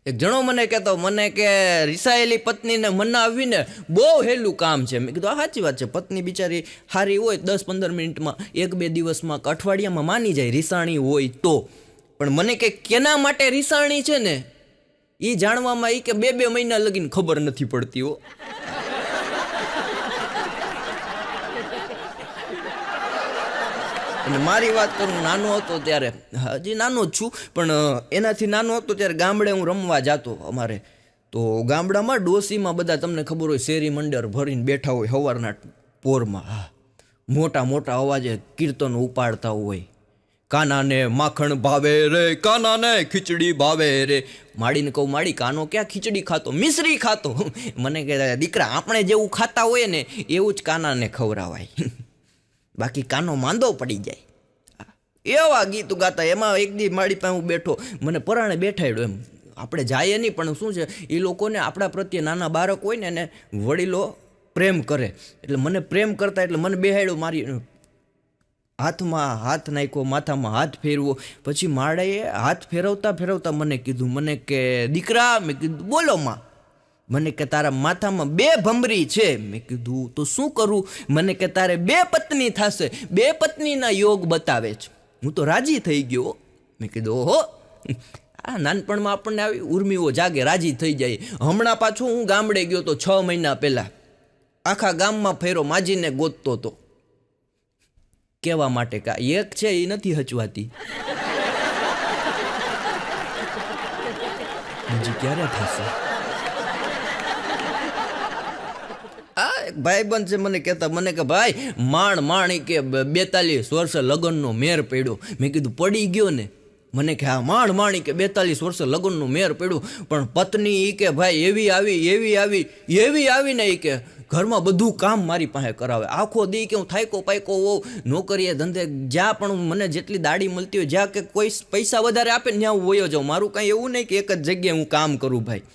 એક જણો મને કહેતો, મને કે રિસાયેલી પત્નીને મનાવવીને બહુ હેલું કામ છે. મેં કીધું આ સાચી વાત છે. પત્ની બિચારી સારી હોય 10-15 મિનિટમાં, 1-2 દિવસમાં કે અઠવાડિયામાં માની જાય રિસાણી હોય તો. પણ મને કે કેના માટે રિસાણી છે ને એ જાણવામાં એ કે 2-2 મહિના લગીને ખબર નથી પડતી હો. અને મારી વાત કરું, નાનો હતો ત્યારે, હજી નાનો જ છું પણ એનાથી નાનો હતો ત્યારે ગામડે હું રમવા જતો અમારે. તો ગામડામાં ડોસીમાં બધા તમને ખબર હોય શેરી મંડળ ભરીને બેઠા હોય સવારના પોરમાં. હા, મોટા મોટા અવાજે કીર્તનો ઉપાડતા હોય. કાનાને માખણ ભાવે રે, કાનાને ખીચડી ભાવે રે. માડીને કહું, માડી કાનો ક્યાં ખીચડી ખાતો, મિશ્રી ખાતો. મને કે દીકરા આપણે જેવું ખાતા હોય ને એવું જ કાનાને ખવડાવાય, બાકી કાનો માંદો પડી જાય. એવા ગીત ગાતા. એમાં એક દી મારી પાસે હું બેઠો, મને પરાણે બેઠાડ્યો. એમ આપણે જાય નહીં પણ શું છે એ લોકોને આપણા પ્રત્યે, નાના બાળક હોય ને એને વડીલો પ્રેમ કરે એટલે મને પ્રેમ કરતા એટલે મને બેહાડ્યો. મારી હાથમાં હાથ નાખ્યો, માથામાં હાથ ફેરવો. પછી માળાએ હાથ ફેરવતા ફેરવતા મને કીધું, મને કે દીકરા, મેં કીધું બોલો માં. મને કે તારા માથામાં 2 ભમરી છે. મેં કીધું તો શું કરું? મને કે તારે 2 પત્ની થશે, 2 પત્નીના યોગ બતાવે છે. હું તો રાજી થઈ ગયો. મેં કીધું ઓહો, આ નાનપણમાં આપણને આવી ઉર્મિઓ જાગે, રાજી થઈ જાય. હમણાં પાછું હું ગામડે ગયો તો 6 મહિના પહેલાં, આખા ગામમાં ફેરો માજીને ગોતતો હતો. કહેવા માટે કે એક છે એ નથી હચવાતી. હજી ક્યારે થશે? એક ભાઈબંધ છે મને કહેતા, મને કે ભાઈ માણી કે 42 વર્ષે લગ્નનો મેર પડ્યો. મેં કીધું પડી ગયો ને? મને કે હા, માણી કે 42 વર્ષે લગ્નનો મેર પડ્યો, પણ પત્ની એ કે ભાઈ એવી આવી ને એ કે ઘરમાં બધું કામ મારી પાસે કરાવે. આખો દી કે હું થાયકો પાયકો હોઉં, નોકરીએ ધંધે જ્યાં પણ મને જેટલી દાડી મળતી હોય, જ્યાં કે કોઈ પૈસા વધારે આપે ને ત્યાં હું વયો જાઉં. મારું કાંઈ એવું નહીં કે એક જ જગ્યાએ હું કામ કરું ભાઈ.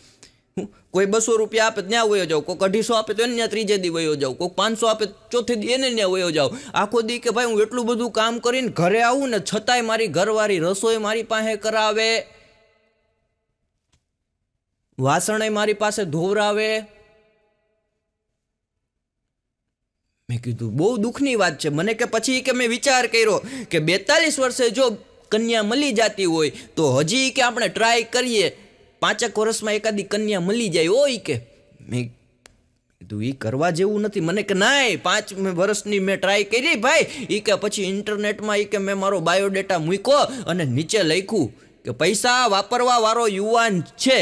કોઈ 200 રૂપિયા આપે ત્યાં વયો જાઉં, કોઈક 250 આપે તો એને ત્યાં ત્રીજે દી વયો જાઉં, કોઈક 500 આપે ચોથે દી એને ત્યાં વયો જાઉં. આખો દી કે ભાઈ હું એટલું બધું કામ કરીને ઘરે આવું ને છતાંય મારી ઘરવાળી રસોઈ મારી પાસે કરાવે, વાસણે મારી પાસે ધોવરાવે. મેં કીધું બહુ દુઃખની વાત છે. મને કે પછી કે મેં વિચાર કર્યો કે 42 વર્ષે જો કન્યા મળી જતી હોય તો હજી કે આપણે ટ્રાય કરીએ, 5 વર્ષમાં એકાદી કન્યા મળી જાય હોય કે. મેં કીધું એ કરવા જેવું નથી. મને કે નાય, 5 વર્ષની મેં ટ્રાય કરી ભાઈ. એ કે પછી ઇન્ટરનેટમાં એ કે મેં મારો બાયોડેટા મૂક્યો અને નીચે લખ્યું કે પૈસા વાપરવા વાળો યુવાન છે,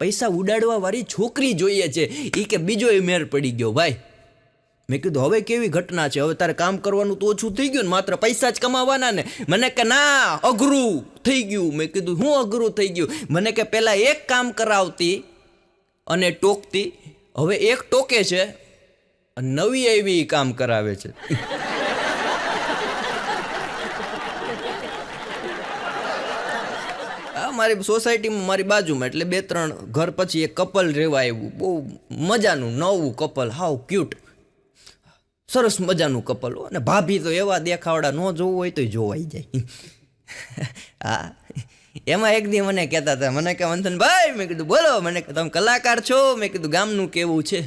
પૈસા ઉડાડવા વાળી છોકરી જોઈએ છે. એ કે બીજો મેર પડી ગયો ભાઈ. મેં કીધું હવે કેવી ઘટના છે? હવે તારે કામ કરવાનું તો ઓછું થઈ ગયું ને, માત્ર પૈસા જ કમાવાના ને? મને કે ના, અઘરું થઈ ગયું. મેં કીધું હું અઘરું થઈ ગયું? મને કે પહેલાં એક કામ કરાવતી અને ટોકતી, હવે એક ટોકે છે નવી એવી કામ કરાવે છે. મારી સોસાયટીમાં મારી બાજુમાં એટલે 2-3 ઘર પછી એક કપલ રહેવા આવ્યું. બહુ મજાનું નવું કપલ, હાવ ક્યુટ, સરસ મજાનું કપલ. અને ભાભી તો એવા દેખાવડા, ન જોવું હોય તો જોવાઈ જાય. હા, એમાં એક દી મને કહેતા હતા, મને કે મંથનભાઈ, મેં કીધું બોલો. મને કે તમે કલાકાર છો? મેં કીધું ગામનું કેવું છે?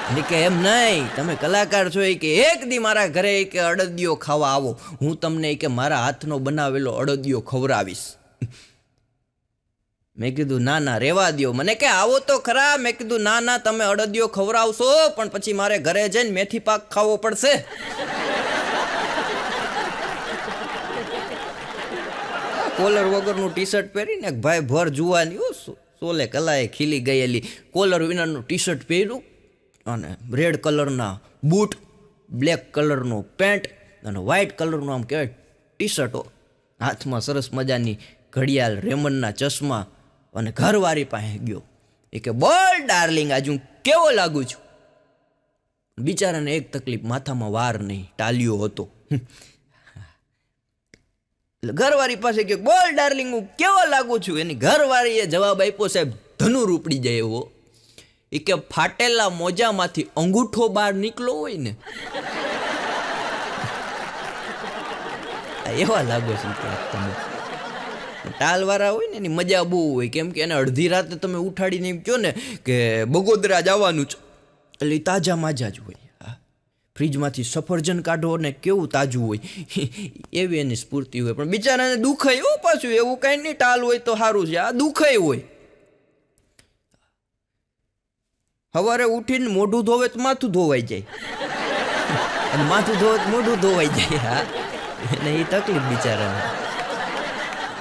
એટલે કે એમ નહીં, તમે કલાકાર છો એ કે એક દી મારા ઘરે કે અડદિયો ખાવા આવો, હું તમને કે મારા હાથનો બનાવેલો અડદિયો ખવડાવીશ. મેં કીધું ના ના રહેવા દ્યો. મને કે આવો તો ખરા. મેં કીધું ના ના, તમે અડદિયો ખવડાવશો પણ પછી મારે ઘરે જઈને મેથી પાક ખાવો પડશે. કોલર વગરનું ટી શર્ટ પહેરીને ભાઈ ભર જુવાની, સોલે કલાએ ખીલી ગયેલી, કોલર વિનાનું ટી શર્ટ પહેર્યું અને રેડ કલરના બૂટ, બ્લેક કલરનો પેન્ટ અને વ્હાઇટ કલરનું આમ કહેવાય ટી શર્ટો, હાથમાં સરસ મજાની ઘડિયાળ, રેમનના ચશ્મા. અને ઘરવાળી પાસે ગયો. એ કે બોલ ડાર્લિંગ, આજે હું કેવો લાગુ છું? બિચારાને એક તકલીફ, માથામાં વાર નહીં, ટાલિયો હતો. એટલે ઘરવાળી પાસે ગયો, બોલ ડાર્લિંગ હું કેવો લાગુ છું? એની ઘરવાળીએ જવાબ આપ્યો, સાહેબ ધનુર ઉપડી જાય એવો. એ કે ફાટેલા મોજામાંથી અંગૂઠો બહાર નીકળો હોય ને એવા લાગો છો તમે. ટાલવાળા હોય ને એની મજા બહુ હોય, કેમ કે એને અડધી રાતે તમે ઉઠાડીને એમ કહો ને કે બગોદરા જવાનું છે, એટલે ઈ તાજા માજા જ હોય. ફ્રીજમાંથી સફરજન કાઢો ને કેવું તાજું હોય, એવી એની સ્ફૂર્તિ હોય. પણ બિચારાને દુઃખય હો પાછું, એવું કાંઈ નહીં ટાલ હોય તો સારું છે, આ દુઃખય હોય. સવારે ઉઠીને મોઢું ધોવે તો માથું ધોવાઈ જાય, અને માથું ધોવે તો મોઢું ધોવાઈ જાય. હા, એને એ તકલીફ બિચારાને.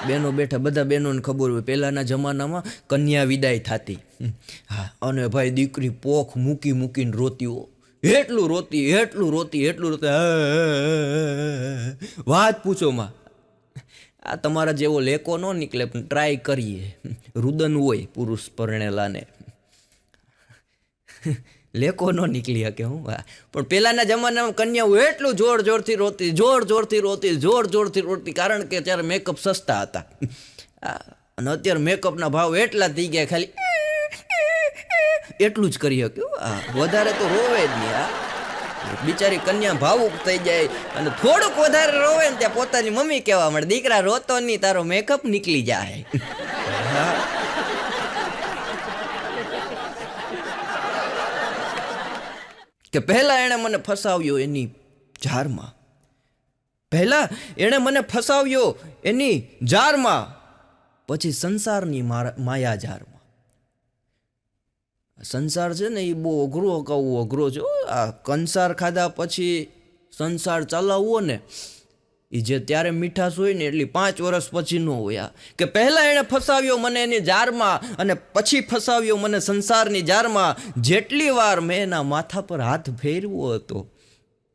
બહેનો બેઠા, બધા બહેનોને ખબર હોય પહેલાંના જમાનામાં કન્યા વિદાય થતી. હા, અને ભાઈ દીકરી પોખ મૂકી મૂકીને રોતી હો, એટલું રોતી એટલું રોતી એટલું રોતી, વાત પૂછોમાં. આ તમારા જેવો લેકો ન નીકળે, પણ ટ્રાય કરીએ. રુદન હોય પુરુષ પરણેલાને, લેકો ન નીકળી શકે. હું પણ પહેલાંના જમાનામાં કન્યાઓ એટલું જોર જોરથી રોતી, જોર જોરથી રોતી, જોર જોરથી રોતી, કારણ કે ત્યારે મેકઅપ સસ્તા હતા. અને અત્યારે મેકઅપના ભાવ એટલા થઈ ગયા, ખાલી એટલું જ કરી શક્યું. હા, વધારે તો રોવે જ નહીં. હા, બિચારી કન્યા ભાવુક થઈ જાય, અને થોડુંક વધારે રોવે ને ત્યાં પોતાની મમ્મી કહેવા મળે, દીકરા રોતો નહીં, તારો મેકઅપ નીકળી જાય. હા, કે પહેલા એણે મને ફસાવ્યો એની જારમાં, પહેલા એણે મને ફસાવ્યો એની જારમાં, પછી સંસારની માયા જારમાં. સંસાર છે ને એ બહુ અઘરો, કહું અઘરો છે. આ કંસાર ખાધા પછી સંસાર ચલાવવો ને એ જે ત્યારે મીઠાશ હોય ને એટલી 5 વર્ષ પછી ન હોય. કે પહેલાં એણે ફસાવ્યો મને એની જારમાં, અને પછી ફસાવ્યો મને સંસારની જારમાં. જેટલી વાર મેં એના માથા પર હાથ ફેરવો હતો,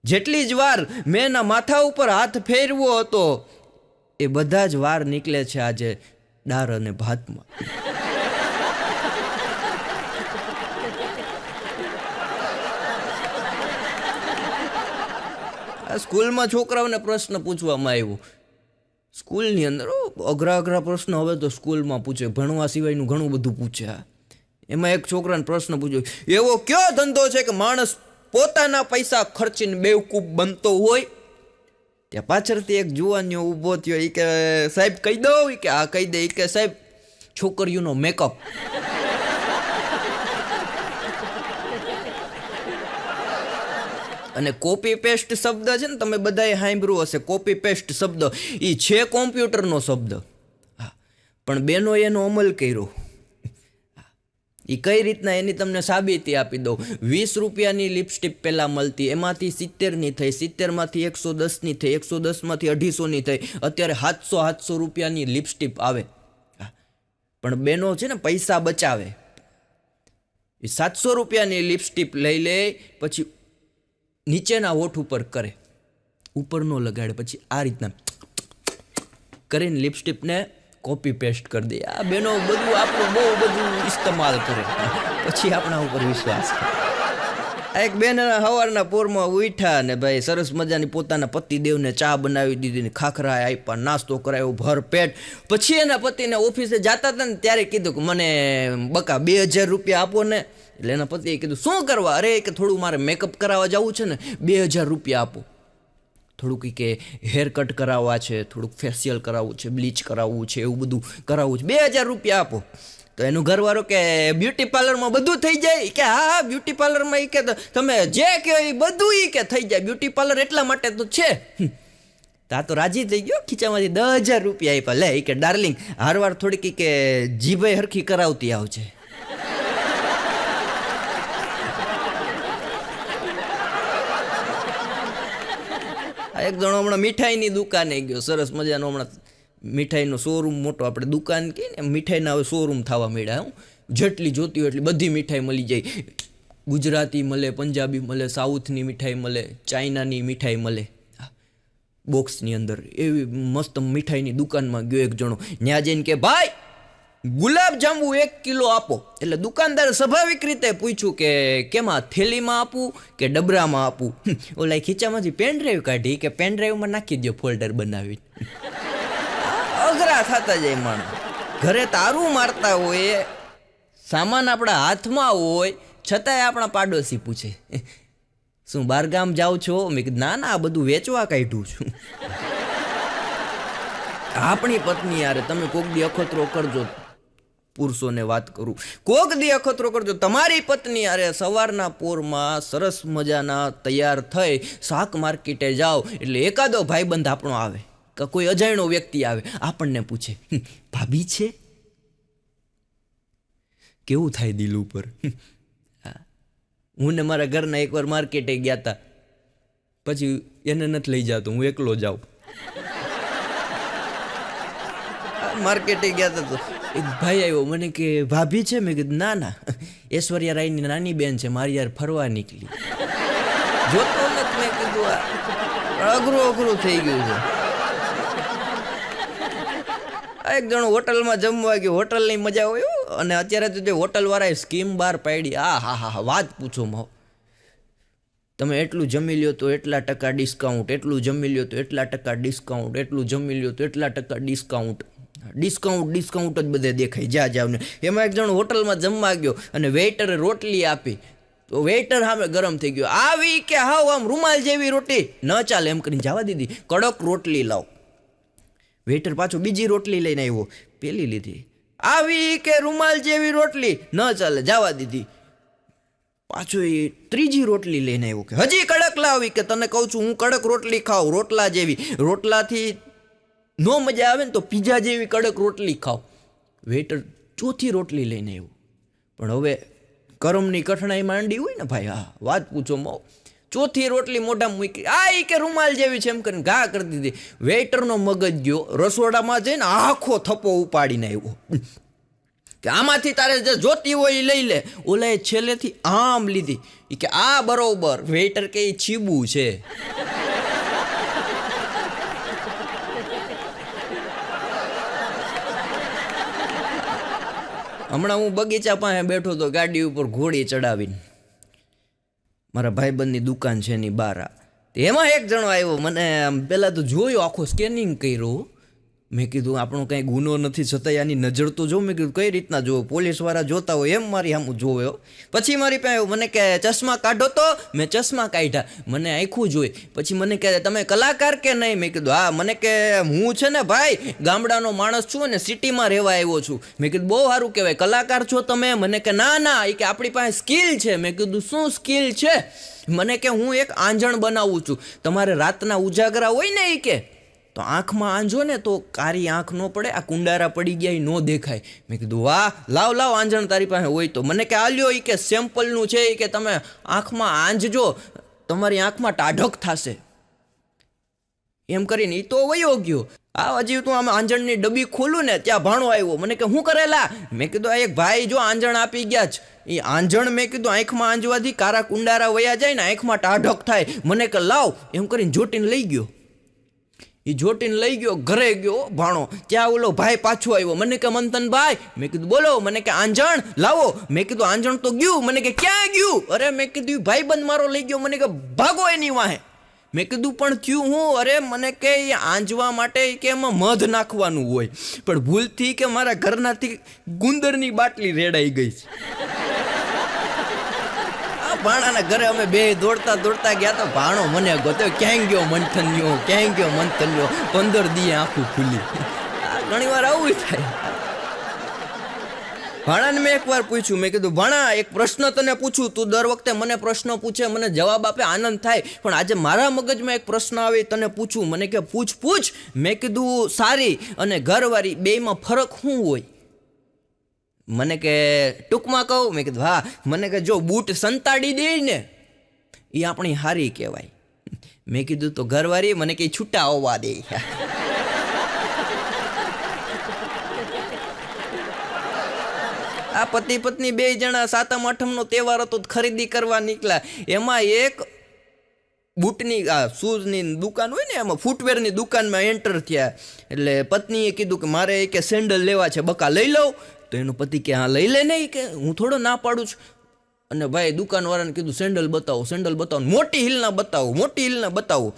જેટલી જ વાર મેં એના માથા ઉપર હાથ ફેરવો હતો, એ બધા જ વાર નીકળે છે આજે દાળ અને ભાતમાં. સ્કૂલમાં છોકરાઓને પ્રશ્ન પૂછવામાં આવ્યો, સ્કૂલની અંદર અઘરા અઘરા પ્રશ્ન હવે તો સ્કૂલમાં પૂછે, ભણવા સિવાયનું ઘણું બધું પૂછે. એમાં એક છોકરાને પ્રશ્ન પૂછ્યો, એવો કયો ધંધો છે કે માણસ પોતાના પૈસા ખર્ચીને બેવકૂફ બનતો હોય? ત્યાં પાછળથી એક જુવાનીઓ ઊભો થયો, એ કે સાહેબ કહી દઉં? કે હા કહી દે. કે સાહેબ છોકરીઓનો મેકઅપ. અને કોપી પેસ્ટ શબ્દ છે ને, તમે બધાએ સાંભળ્યું હશે. કોપી પેસ્ટ શબ્દ એ છે કોમ્પ્યુટરનો શબ્દ. હા, પણ બેનો એનો અમલ કર્યો. એ કઈ રીતના એની તમને સાબિતી આપી દઉં. 20 રૂપિયાની લિપસ્ટિક પહેલાં મળતી, એમાંથી 70ની થઈ, 70માંથી 110ની થઈ, 110માંથી 250ની થઈ, અત્યારે 700 રૂપિયાની લિપસ્ટિક આવે. પણ બેનો છે ને પૈસા બચાવે. એ 700 રૂપિયાની લિપસ્ટિક લઈ લે, પછી નીચેના હોઠ ઉપર કરે, ઉપર નો લગાડે, પછી આ રીતના કરીને લિપસ્ટિકને કોપી પેસ્ટ કરી દે. આ બેનો બધું આપણું બહુ બધું ઇસ્તેમાલ કરે, પછી આપણા ઉપર વિશ્વાસ કરે. આ એક બેન સવારના પોરમાં ઉઠ્યા ને ભાઈ સરસ મજાની પોતાના પતિદેવને ચા બનાવી દીધી ને ખાખરા આપ્યા, નાસ્તો કરાવ્યો ભર પેટ. પછી એના પતિને ઓફિસે જતા હતા ને ત્યારે કીધું કે મને બકા 2000 રૂપિયા આપો ને. એટલે એના પતિએ કીધું શું કરવા? અરે કે થોડું મારે મેકઅપ કરાવવા જવું છે ને, 2000 રૂપિયા આપો. થોડુંક કે હેર કટ કરાવવા છે, થોડુંક ફેશિયલ કરાવવું છે, બ્લીચ કરાવવું છે, એવું બધું કરાવવું છે, 2000 રૂપિયા આપો. તો એનું ઘરવાળો કે બ્યુટી પાર્લરમાં બધું થઈ જાય? કે હા બ્યુટી પાર્લરમાં કે તમે જે કહો એ બધું કે થઈ જાય, બ્યુટી પાર્લર એટલા માટે તો છે. તા તો રાજી થઈ ગયો, ખીચામાંથી 10,000 રૂપિયા આપ્યા. લે કે ડાર્લિંગ હારવાર થોડીક કે જીભે હરખી કરાવતી આવજે. એક જણો હમણાં મીઠાઈની દુકાને ગયો, સરસ મજાનો હમણાં મીઠાઈનો શોરૂમ મોટો, આપણે દુકાન કહીએ ને મીઠાઈના હવે શોરૂમ થવા મળ્યા. જેટલી જોતી હોય એટલી બધી મીઠાઈ મળી જાય. ગુજરાતી મળે, પંજાબી મળે, સાઉથની મીઠાઈ મળે, ચાઇનાની મીઠાઈ મળે બોક્સની અંદર. એવી મસ્ત મીઠાઈની દુકાનમાં ગયો એક જણો. ત્યાં જઈને કે ભાઈ ગુલાબ જાંબુ 1 કિલો આપો. એટલે દુકાનદારે સ્વાભાવિક રીતે પૂછ્યું કે કેમાં, થેલીમાં આપું કે ડબરામાં આપું? ઓલા ખીચામાંથી પેનડ્રાઈવ કાઢી કે પેનડ્રાઈવમાં નાખી દો ફોલ્ડર બનાવી. અઘરા થતા જાય માણસ. ઘરે તારું મારતા હોય, સામાન આપણા હાથમાં હોય, છતાંય આપણા પાડોશી પૂછે શું બહારગામ જાઓ છો? મેં કીધું ના ના, આ બધું વેચવા કાઢ્યું છું. આપણી પત્ની યારે તમે કોક દી અખતરો કરજો, પુરુષોને વાત કરું, કોક દી અખતરો કરજો, તમારી પત્ની યારે સવારના પોરમાં સરસ મજાના તૈયાર થઈ શાક માર્કેટે જાઓ એટલે એકાદો ભાઈબંધ આપણો આવે કે કોઈ અજાણ્યો વ્યક્તિ આવે, આપણને પૂછે ભાભી છે, કેવું થાય દિલ ઉપર? હું ને મારા ઘરના એકવાર માર્કેટે ગયા હતા, પછી એને નથી લઈ જતો, હું એકલો જાઉં. માર્કેટે ગયા હતા તો એક ભાઈ આવ્યો, મને કે ભાભી છે? મેં કીધું ના ના, ઐશ્વર્યા રાયની નાની બેન છે, મારી યાર ફરવા નીકળી. જોતો નથી, મેં કીધું આ અઘરું થઈ ગયું છે. એક જણો હોટલમાં જમવા ગયો, હોટલની મજા હોય, અને અત્યારે તો જે હોટલવાળાએ સ્કીમ બહાર પાડી, હા વાત પૂછો માં, તમે એટલું જમી લ્યો તો એટલા ટકા ડિસ્કાઉન્ટ, એટલું જમી લ્યો તો એટલા ટકા ડિસ્કાઉન્ટ, એટલું જમી લ્યો તો એટલા ટકા ડિસ્કાઉન્ટ જ બધે દેખાય જાવ ને. એમાં એક જણ હોટલમાં જમવા ગયો અને વેઇટરે રોટલી આપી, તો વેઇટર સામે ગરમ થઈ ગયો, આવી કે હાવ આમ રૂમાલ જેવી રોટી ન ચાલે એમ કરીને જવા દીધી, કડક રોટલી લાવ. વેઇટર પાછો બીજી રોટલી લઈને આવ્યો, પેલી લીધી, આવી કે રૂમાલ જેવી રોટલી ન ચાલે, જવા દીધી. પાછો એ ત્રીજી રોટલી લઈને આવ્યો કે હજી કડક લાવી, કે તને કહું છું હું કડક રોટલી ખાઉં, રોટલા જેવી, રોટલાથી નો મજા આવે ને તો પીઝા જેવી કડક રોટલી ખાવ. વેઇટર ચોથી રોટલી લઈને આવ્યું, પણ હવે કરમની કઠણાઈ માંડી હોય ને ભાઈ, હા વાત પૂછો મો, ચોથી રોટલી મોઢામાં મૂકી, આ કે રૂમાલ જેવી છે એમ કરીને ઘા કરી દીધી. વેઇટરનો મગજ ગયો, રસોડામાં જઈને આખો થપ્પો ઉપાડીને આવ્યો કે આમાંથી તારે જે જોતી હોય એ લઈ લે. ઓલાએ છેલ્લેથી આમ લીધી, એ કે આ બરોબર, વેઇટર કે એ છીબું છે. હમણાં હું બગીચા પાસે બેઠો તો ગાડી ઉપર ઘોડી ચડાવીને, મારા ભાઈબંધની દુકાન છે એની બહાર, એમાં એક જણો આવ્યો, મને પહેલાં તો જોયો, આખો સ્કેનિંગ કર્યું. મેં કીધું આપણો કંઈ ગુનો નથી છતાંય આની નજર તો જો. મેં કીધું કઈ રીતના જોવો, પોલીસવાળા જોતા હોય એમ મારી સામું જોયો. પછી મારી પાસે આવ્યો, મને કહે ચશ્મા કાઢો તો. મેં ચશ્મા કાઢ્યા, મને આખું જોઈ. પછી મને કહે તમે કલાકાર કે નહીં? મેં કીધું હા. મને કે હું છે ને ભાઈ ગામડાનો માણસ છું અને સિટીમાં રહેવા આવ્યો છું. મેં કીધું બહુ સારું કહેવાય, કલાકાર છો તમે? મને કે ના એ કે આપણી પાસે સ્કિલ છે. મેં કીધું શું સ્કિલ છે? મને કે હું એક આંજણ બનાવું છું, તમારે રાતના ઉજાગરા હોય ને એ કે તો આંખમાં આંજો ને તો કારી આંખ ન પડે, આ કુંડારા પડી ગયા એ ન દેખાય. મેં કીધું વાહ, લાવ આંજણ તારી પાસે હોય તો. મને કે આલ્યો એ કે સેમ્પલનું છે, એ કે તમે આંખમાં આંજજો, તમારી આંખમાં ટાઢક થશે એમ કરીને એ તો વયો ગયો. આ હજી તું આમ આંજણની ડબ્બી ખોલું ને ત્યાં ભાણો આવ્યો. મને કે હું કરેલા? મેં કીધું આ એક ભાઈ જો આંજણ આપી ગયા છે, એ આંજણ મેં કીધું આંખમાં આંજવાથી કારા કુંડારા વયા જાય ને આંખમાં ટાઢક થાય. મને કે લાવ એમ કરીને જોટીને લઈ ગયો. એ જોટીને લઈ ગયો, ઘરે ગયો ભાણો, ત્યાં ઓલો ભાઈ પાછો આવ્યો. મને કે મંથનભાઈ, મેં કીધું બોલો. મને કે આંજણ લાવો. મેં કીધું આંજણ તો ગયું. મને કે ક્યાં ગયું? અરે મેં કીધું ભાઈબંધ મારો લઈ ગયો. મને કે ભાગો એની વાહે. મેં કીધું પણ થયું હું? અરે મને કે એ આંજવા માટે કે એમાં મધ નાખવાનું હોય, પણ ભૂલથી કે મારા ઘરનાથી ગુંદરની બાટલી રેડાઈ ગઈ છે. ભાણાના ઘરે અમે બે દોડતા ગયા તો ભાણો મને ગોતો, ક્યાંય ગયો મંથન્યો, 15 દીએ આંખું ખુલી. ઘણી વાર આવું થાય. ભાણાને મેં એકવાર પૂછ્યું, મેં કીધું ભાણા એક પ્રશ્ન તને પૂછું, તું દર વખતે મને પ્રશ્ન પૂછે, મને જવાબ આપે આનંદ થાય, પણ આજે મારા મગજમાં એક પ્રશ્ન આવે તને પૂછું. મને કે પૂછ. મેં કીધું સારી અને ઘરવાળી બેયમાં ફરક શું હોય? મને કે ટૂંકમાં કહું? મેં કીધું હા. મને કે જો બૂટ સંતાડી દે ને એ આપણી હારી કહેવાય. મેં કીધું તો ઘરવાળી? મને કે છૂટા હોવા દે. આ પતિ પત્ની બે જણા સાતમ આઠમનો તહેવાર હતો, ખરીદી કરવા નીકળ્યા. એમાં એક બૂટની શૂઝની દુકાન હોય ને, એમાં ફૂટવેરની દુકાનમાં એન્ટર થયા. એટલે પત્નીએ કીધું કે મારે કે સેન્ડલ લેવા છે, બકા લઈ લઉં? તો એનો પતિ કે હા લઈ લે. નહીં કે હું થોડો ના પાડું છું. અને ભાઈ દુકાનવાળાને કીધું સેન્ડલ બતાવો, મોટી હિલના બતાવો.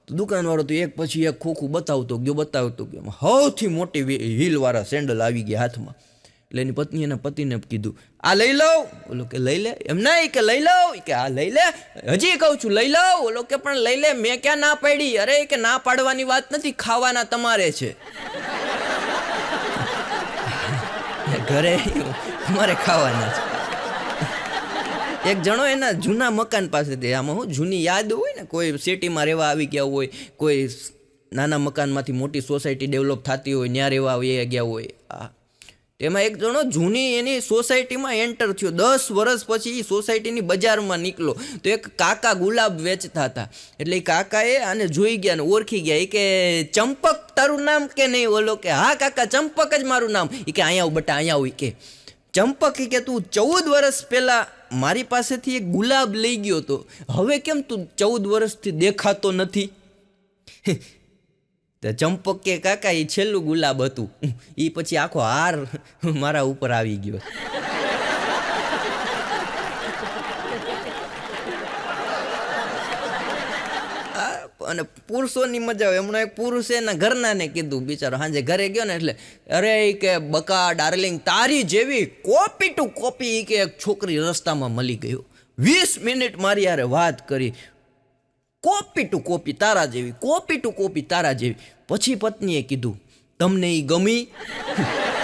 તો દુકાનવાળો તો એક પછી એક ખોખું બતાવતો ગયો. સૌથી મોટી હિલવાળા સેન્ડલ આવી ગયા હાથમાં. એટલે એની પત્ની એના પતિને કીધું આ લઈ લઉં. ઓલો કે લઈ લે. એમ નહીં કે લઈ લઉં. કે આ લઈ લે. હજી કહું છું લઈ લઉં. ઓલો કે પણ લઈ લે, મેં ક્યાં ના પાડી. અરે કે ના પાડવાની વાત નથી, ખાવાના તમારે છે. ઘરે તમારે ખાવાના છે. એક જણો એના જૂના મકાન પાસેથી, આમાં હું જૂની યાદ હોય ને, કોઈ સિટીમાં રહેવા આવી ગયા હોય, કોઈ નાના મકાનમાંથી મોટી સોસાયટી ડેવલપ થતી હોય ત્યાં રહેવા આવી ગયા હોય. તેમાં એક જણો જૂની એની સોસાયટીમાં એન્ટર થયો. 10 વર્ષ પછી એ સોસાયટીની બજારમાં નીકળો તો એક કાકા ગુલાબ વેચતા હતા. એટલે એ કાકાએ આને જોઈ ગયા ને ઓળખી ગયા. એ કે ચંપક તારું નામ કે નહીં? ઓલો કે હા કાકા ચંપક જ મારું નામ. એ કે અહીંયા આવ બટા, અહીંયા આવ. કે ચંપક કે તું 14 વર્ષ પહેલાં મારી પાસેથી એક ગુલાબ લઈ ગયો હતો, હવે કેમ તું 14 વર્ષથી દેખાતો નથી? તો ચંપક કે કાકા એ છેલ્લું ગુલાબ હતું, એ પછી આખો હાર મારા ઉપર આવી ગયો. અને પુરુષોની મજા આવે. હમણાં એક પુરુષે એના ઘરનાને કીધું, બિચારો સાંજે ઘરે ગયો ને એટલે અરે કે બકા ડાર્લિંગ તારી જેવી કોપી ટુ કોપી કે એક છોકરી રસ્તામાં મળી ગયો, 20 મિનિટ મારી યારે વાત કરી, કોપી ટુ કોપી તારા જેવી, કોપી ટુ કોપી તારા જેવી. પછી પત્નીએ કીધું તમને એ ગમી?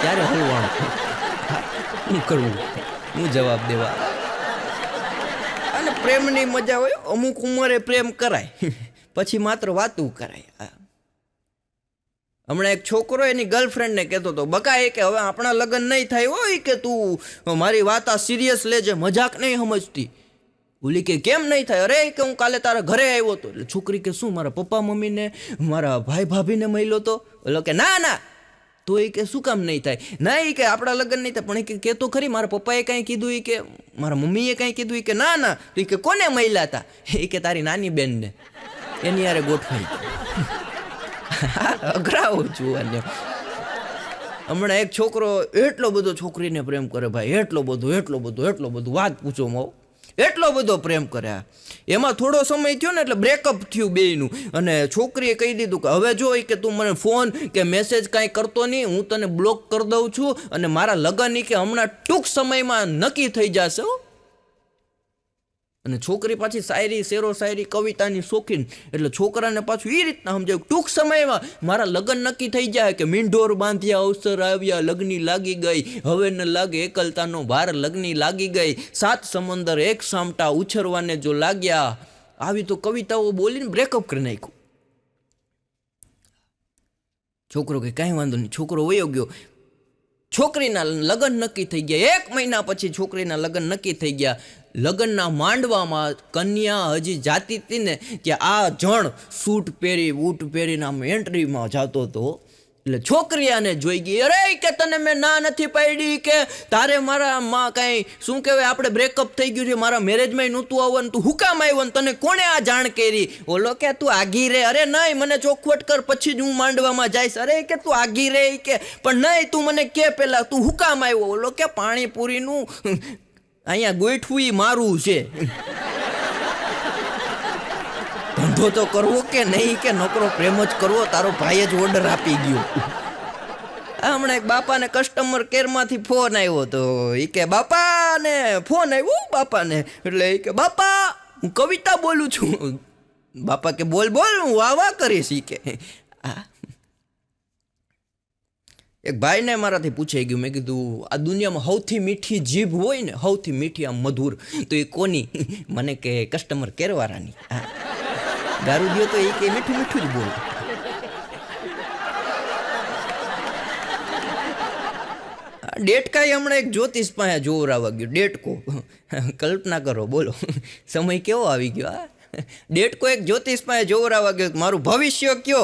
ત્યારે હલવાણું શું કરવું, હું જવાબ દેવા. અને પ્રેમની મજા હોય, અમુક ઉંમરે પ્રેમ કરાય, પછી માત્ર વાતું કરાય. હમણાં એક છોકરો એની ગર્લફ્રેન્ડને કહેતો હતો, બકા એ કે હવે આપણા લગ્ન નહીં થાય હોય, કે તું મારી વાત આ સિરિયસ લેજે, મજાક નહીં સમજતી. ઓલી કે કેમ નહીં થાય? અરે કે હું કાલે તારા ઘરે આવ્યો હતો. એટલે છોકરી કે શું મારા પપ્પા મમ્મીને મારા ભાઈ ભાભીને મળ્યો હતો? ઓલો કે ના ના. તો એ કે શું કામ નહીં થાય? ના એ કે આપણા લગ્ન નહીં થાય. પણ એ કહેતો ખરી મારા પપ્પાએ કાંઈ કીધું? એ કે મારા મમ્મીએ કાંઈ કીધું? એ કે ના ના. એ કે કોને મળ્યા હતા? એ કે તારી નાની બેનને, એની યારે ગોઠવાઈ. અઘરાવો છું. હમણાં એક છોકરો એટલો બધો છોકરીને પ્રેમ કરે ભાઈ, એટલો બધો વાત પૂછો માવો, એટલો બધો પ્રેમ કર્યા. એમાં થોડો સમય થયો ને એટલે બ્રેકઅપ થયું બેયનું. અને છોકરીએ કહી દીધું કે હવે જો કે તું મને ફોન કે મેસેજ કાંઈ કરતો નહીં, હું તને બ્લોક કરી દઉં છું, અને મારા લગ્ન કે હમણાં ટૂંક સમયમાં નક્કી થઈ જશે. અને છોકરી પાછી શાયરી, શેરો શાયરી, કવિતાની શોખીન. એટલે છોકરાને પાછું એ રીતના સમજાયું ટૂંક સમયમાં મારા લગ્ન નક્કી થઈ જાય, કે મીંઢોર બાંધ્યા અવસર આવ્યા, લગ્ની લાગી ગઈ, હવે ન લાગે એકલતાનો ભાર, લગ્ની લાગી ગઈ, 7 સમંદર એક સામટા ઉછરવાને જો લાગ્યા. આવી તો કવિતાઓ બોલીને બ્રેકઅપ કરી નાખ્યું. છોકરો કે કાંઈ વાંધો નહીં. છોકરો વયો ગયો. છોકરીના લગ્ન નક્કી થઈ ગયા. 1 મહિના પછી છોકરીના લગ્ન નક્કી થઈ ગયા. લગ્નના માંડવામાં કન્યા હજી જાતી હતી ને કે આ જણ સૂટ પહેરી બૂટ પહેરીને આમ એન્ટ્રીમાં જતો હતો. એટલે છોકરી આને જોઈ ગઈ. અરે કે તને મેં ના નથી પાડી, કે તારે મારા માં કાંઈ શું કહેવાય આપણે બ્રેકઅપ થઈ ગયું છે, મારા મેરેજમાં નહોતું આવવાનું, તું હું કામ આવ્યો ને તને કોણે આ જાણ કરી? ઓલો કે તું આગી રે. અરે નહીં મને ચોખવટ કર પછી જ હું માંડવામાં જઈશ. અરે કે તું આગી રે. કે પણ નહીં તું મને કે પહેલાં તું હું કામ આવ્યો? ઓલો કે પાણીપુરીનું અહીંયા ગોઠવું ઈ મારું છે, ધંધો તો કરવો કે નહીં, કે નોકરો પ્રેમ જ કરવો? તારો ભાઈ જ ઓર્ડર આપી ગયો. હમણાં એક બાપાને કસ્ટમર કેરમાંથી ફોન આવ્યો તો એ કે બાપાને ફોન આવ્યો બાપાને. એટલે એ કે બાપા હું કવિતા બોલું છું. બાપા કે બોલ બોલ, હું વાહ કરીશ. એ કે એક ભાઈને મારાથી પૂછાઈ ગયું. મેં કીધું આ દુનિયામાં સૌથી મીઠી જીભ હોય ને, સૌથી મીઠી આમ મધુર, તો એ કોની? મને કે કસ્ટમર કેરવાળાની. દારૂ દિયો તો એ કે મીઠું મીઠું જ બોલ. ડેટકાએ હમણાં એક જ્યોતિષ પાસે જોવરાવા ગયો. ડેટકો, કલ્પના કરો, બોલો સમય કેવો આવી ગયો. ડેટકો એક જ્યોતિષ પાસે જોવરાવા ગયો, મારું ભવિષ્ય કયો?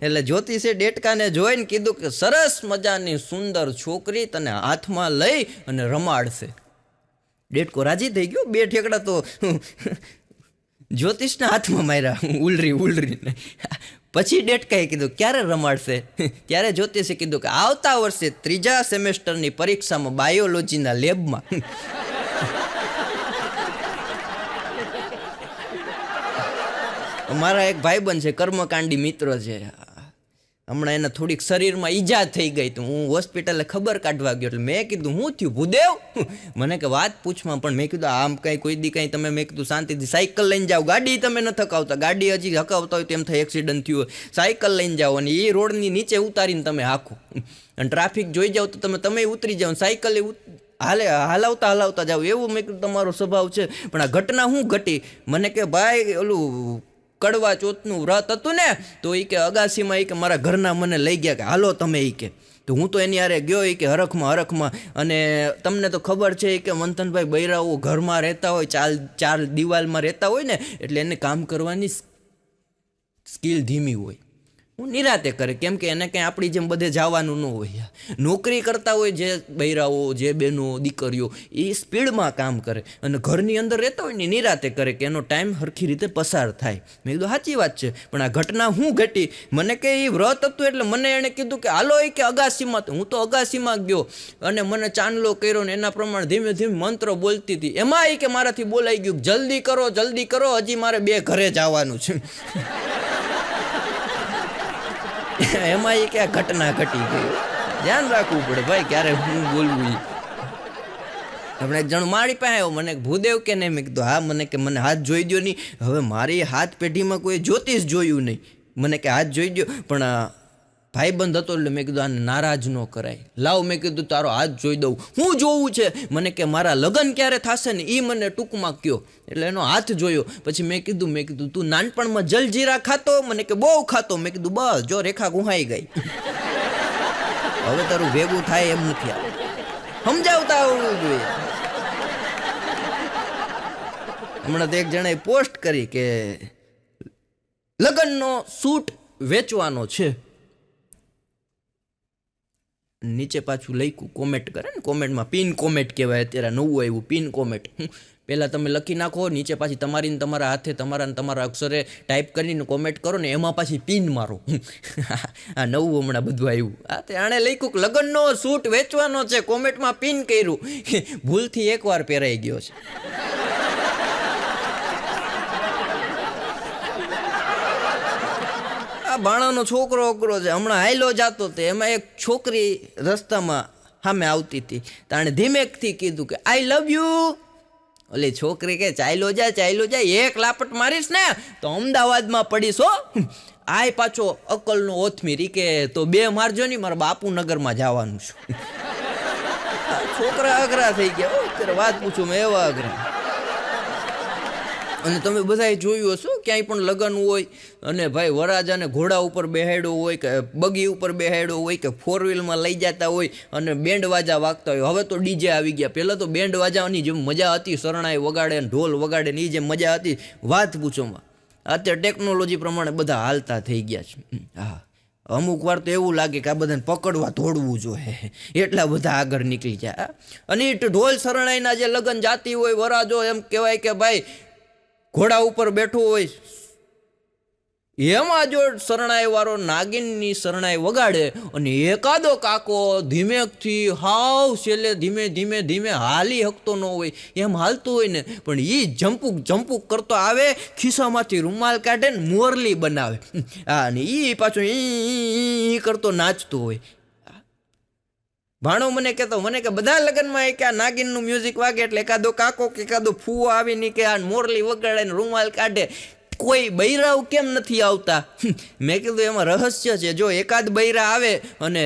એટલે જ્યોતિષે ડેટકાને જોઈને કીધું કે સરસ મજાની સુંદર છોકરી તને હાથમાં લઈ અને રમાડશે. ડેટકો રાજી થઈ ગયો. 2 ઠેકડા તો જ્યોતિષના હાથમાં માર્યા, ઉલરીને. પછી ડેટકાએ કીધું ક્યારે રમાડશે? ત્યારે જ્યોતિષે કીધું કે આવતા વર્ષે 3જા સેમેસ્ટરની પરીક્ષામાં બાયોલોજીના લેબમાં. મારા એક ભાઈબંધ છે, કર્મકાંડી મિત્ર છે. હમણાં એને થોડીક શરીરમાં ઈજા થઈ ગઈ તો હું હોસ્પિટલે ખબર કાઢવા ગયો એટલે મેં કીધું હું થયું ભૂદેવ મને કે વાત પૂછમાં પણ મેં કીધું આમ કંઈ કોઈ દી કંઈ તમે મેં કીધું શાંતિથી સાયકલ લઈને જાઓ ગાડી તમે નથી હકાવતા ગાડી હજી હકાવતા હોય તેમ થાય એક્સિડન્ટ થયું હોય સાયકલ લઈને જાઓ અને એ રોડની નીચે ઉતારીને તમે હાંકો અને ટ્રાફિક જોઈ જાઓ તો તમે ઉતરી જાઓ સાયકલ હલાવતા જાઓ એવું મેં કીધું તમારો સ્વભાવ છે પણ આ ઘટના હું ઘટી મને કે ભાઈ ઓલું કડવા ચોથનું વ્રત હતું ને તો એ કે અગાસીમાં એ કે મારા ઘરના મને લઈ ગયા કે હાલો તમે એ કે તો હું તો એની હારે ગયો એ કે હરખમાં અને તમને તો ખબર છે કે મંથનભાઈ બૈરાઓ ઘરમાં રહેતા હોય ચાર દિવાલમાં રહેતા હોય ને એટલે એને કામ કરવાની સ્કિલ ધીમી હોય હું નિરાતે કરે કેમ કે એને કંઈ આપણી જેમ બધે જવાનું ન હોય નોકરી કરતા હોય જે બૈરાઓ જે બહેનો દીકરીઓ એ સ્પીડમાં કામ કરે અને ઘરની અંદર રહેતા હોય ને નિરાતે કરે કે એનો ટાઈમ સરખી રીતે પસાર થાય મેં કીધું સાચી વાત છે પણ આ ઘટના હું ઘટી મને કે એ વ્રત હતું એટલે મને એણે કીધું કે હાલો એ કે અગાસીમાં હું તો અગાસીમાં ગયો અને મને ચાંદલો કર્યો ને એના પ્રમાણે ધીમે ધીમે મંત્ર બોલતી હતી એમાં એ કે મારાથી બોલાઈ ગયું જલ્દી કરો હજી મારે 2 ઘરે જવાનું છે એમાં એ ક્યાં ઘટના ઘટી ગઈ ધ્યાન રાખવું પડે ભાઈ ક્યારે હું બોલવું હમણાં એક જણ મારી પાસે આવ્યો મને ભૂદેવ કે નહીં મેં કીધું હા મને કે મને હાથ જોઈ દો નહીં હવે મારી હાથ પેઢીમાં કોઈ જ્યોતિષ જોયું નહીં મને કે હાથ જોઈ દો પણ ભાઈબંધ હતો એટલે મેં કીધું આને નારાજ ન કરાય લાવ મેં કીધું તારો હાથ જોઈ દઉં હું જોવું છે મને કે મારા લગ્ન ક્યારે થશે ને એ મને ટૂંકમાં કયો એટલે એનો હાથ જોયો પછી મેં કીધું તું નાનપણમાં જલજીરા ખાતો મને કે બહુ ખાતો મેં કીધું બસ જો રેખા ગુહાઈ ગઈ હવે તારું ભેગું થાય એમ નથી સમજાવતા આવડવું જોઈએ હમણાં તો એક જણાએ પોસ્ટ કરી કે લગ્નનો સૂટ વેચવાનો છે નીચે પાછું લખ્યું કોમેન્ટ કરે ને કોમેન્ટમાં પિન કોમેન્ટ કહેવાય અત્યારે નવું આવ્યું પિન કોમેન્ટ પહેલાં તમે લખી નાખો નીચે પાછી તમારી ને તમારા હાથે તમારા અક્ષરે ટાઈપ કરીને કોમેન્ટ કરો ને એમાં પાછી પિન મારો આ નવું હમણાં બધું આવ્યું તે આણે લખ્યું કે લગ્નનો સૂટ વેચવાનો છે કોમેન્ટમાં પિન કર્યું ભૂલથી એકવાર પહેરાઈ ગયો છે બાણાનો છોકરો અકરો છે હમણાં હાઈલો જાતો તે એમાં એક છોકરી રસ્તામાં સામે આવતી હતી તાણે ધીમેકથી કીધું કે આઈ લવ યુ ઓલી છોકરી કે ચાલ્યો જાય એક લાપટ મારીશ ને તો અમદાવાદમાં પડીશ હો આય પાછો અકલનો ઓથમીરી કે તો 2 મારજો નહીં મારા બાપુનગરમાં જવાનું છું છોકરા અઘરા થઈ ગયા અત્યારે વાત પૂછું મેં એવા અઘરા અને તમે બધાએ જોયું હશો ક્યાંય પણ લગ્ન હોય અને ભાઈ વરરાજાને ઘોડા ઉપર બેહાડ્યો હોય કે બગી ઉપર બેહાડ્યો હોય કે 4 વ્હીલમાં લઈ જતા હોય અને બેન્ડ વાજા વાગતા હોય હવે તો ડીજે આવી ગયા પહેલાં તો બેન્ડ વાજાની જેમ મજા હતી શરણાઈ વગાડે ઢોલ વગાડે ની જે મજા હતી વાત પૂછોમાં અત્યારે ટેકનોલોજી પ્રમાણે બધા હાલતા થઈ ગયા છે હા અમુક વાર તો એવું લાગે કે આ બધાને પકડવા દોડવું જોઈએ એટલા બધા આગળ નીકળી જાય અને ઢોલ શરણાઈના જે લગ્ન જાતી હોય વરાજો એમ કહેવાય કે ભાઈ ઘોડા ઉપર બેઠો હોય એમાં જો શરણાઈ વાળો નાગિનની શરણાઈ વગાડે અને એકાદો કાકો ધીમેકથી હાવ છેલ્લે ધીમે હાલી શકતો ન હોય એમ હાલતું હોય ને પણ એ જંપુક કરતો આવે ખિસ્સામાંથી રૂમાલ કાઢે ને મોરલી બનાવે હા ને એ પાછો ઈ કરતો નાચતો હોય ભાણો મને કે બધા લગ્નમાં એક આ નાગિનનું મ્યુઝિક વાગે એટલે એકાદો કાકો કે એકાદો ફૂવો આવીને કે આ મોરલી વગાડે ને રૂમાલ કાઢે કોઈ બૈરાવ કેમ નથી આવતા મેં કીધું એમાં રહસ્ય છે જો એકાદ બૈરા આવે અને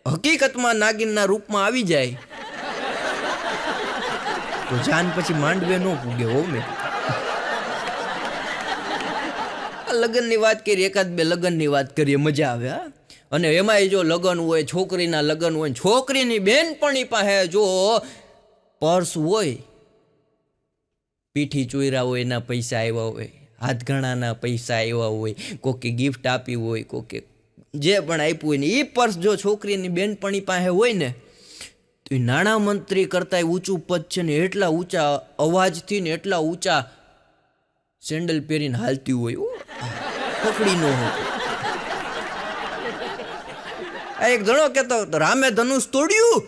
હકીકતમાં નાગિનના રૂપમાં આવી જાય તો જાન પછી માંડવે ન પૂગે હો મેં લગ્નની વાત કરીએ એકાદ 2 લગ્નની વાત કરીએ મજા આવે હા અને એમાંય જો લગ્ન હોય છોકરીના લગ્ન હોય છોકરીની બેનપણી પાસે જો પર્સ હોય પીઠી ચોયરા હોય એના પૈસા આવ્યા હોય હાથગણાના પૈસા આવ્યા હોય કોકે ગિફ્ટ આપી હોય કોકે જે પણ આપ્યું હોય ને એ પર્સ જો છોકરીની બેનપણી પાસે હોય ને તો એ નાણામંત્રી કરતાં ઊંચું પદ છે ને એટલા ઊંચા અવાજથી ને એટલા ઊંચા સેન્ડલ પહેરીને હાલતી હોય પકડી ન હોય આ એક જણો કહેતો રામે ધનુષ તોડ્યું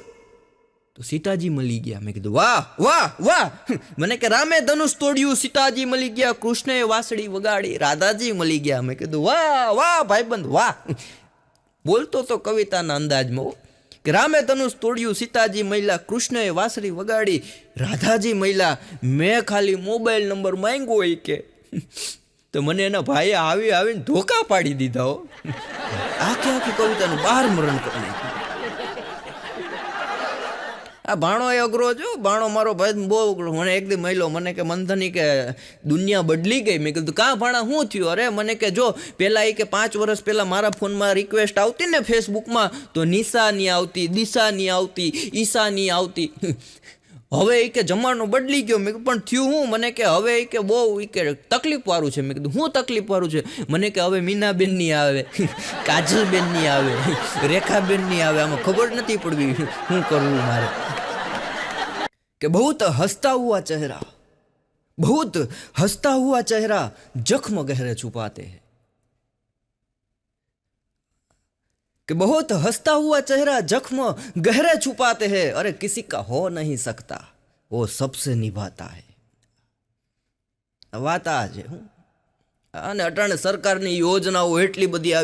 તો સીતાજી મળી ગયા મેં કીધું વાહ મને કે રામે ધનુષ તોડ્યું સીતાજી મળી ગયા કૃષ્ણએ વાંસળી વગાડી રાધાજી મળી ગયા મેં કીધું વાહ ભાઈબંધ વાહ બોલતો તો કવિતાના અંદાજમાં હો. કે રામે ધનુષ તોડ્યું, સીતાજી મહિલા, કૃષ્ણએ વાંસળી વગાડી, રાધાજી મહિલા, મેં ખાલી મોબાઈલ નંબર માંગ્યો હોય કે તો મને એના ભાઈએ આવીને ધોકા પાડી દીધા હો. આખી કવિતાનું બહાર મરણ કરી નાખ્યું. આ ભાણો એ અઘરો છો. ભાણો મારો ભાઈ બહુ અઘરો. મને એક દી મળ્યો, મને કે મંથની કે દુનિયા બદલી ગઈ. મેં કીધું કાં ભાણા શું થયું? અરે મને કે જો પહેલાં એ કે 5 વર્ષ પહેલાં મારા ફોનમાં રિક્વેસ્ટ આવતી ને ફેસબુકમાં તો નિશાની આવતી, દિશાની આવતી, ઈશાની આવતી. હવે એ કે જમાનો બદલી ગયો. મેં પણ થયું હું? મને કે હવે એ કે બહુ એ કે તકલીફવાળું છે. મેં કીધું શું તકલીફવાળું છે? મને કે હવે મીનાબેનની આવે, કાજલબેનની આવે, રેખાબેનની આવે. આમાં ખબર નથી પડવી શું કરવું મારે. कि बहुत हंसता हुआ चेहरा, बहुत हंसता हुआ चेहरा जख्म गहरे छुपाते हैं. कि बहुत हंसता हुआ चेहरा जख्म गहरे छुपाते हैं. अरे किसी का हो नहीं सकता वो सबसे निभाता है. વાત આ છે. અને અટાણે સરકારની યોજનાઓ એટલી બધી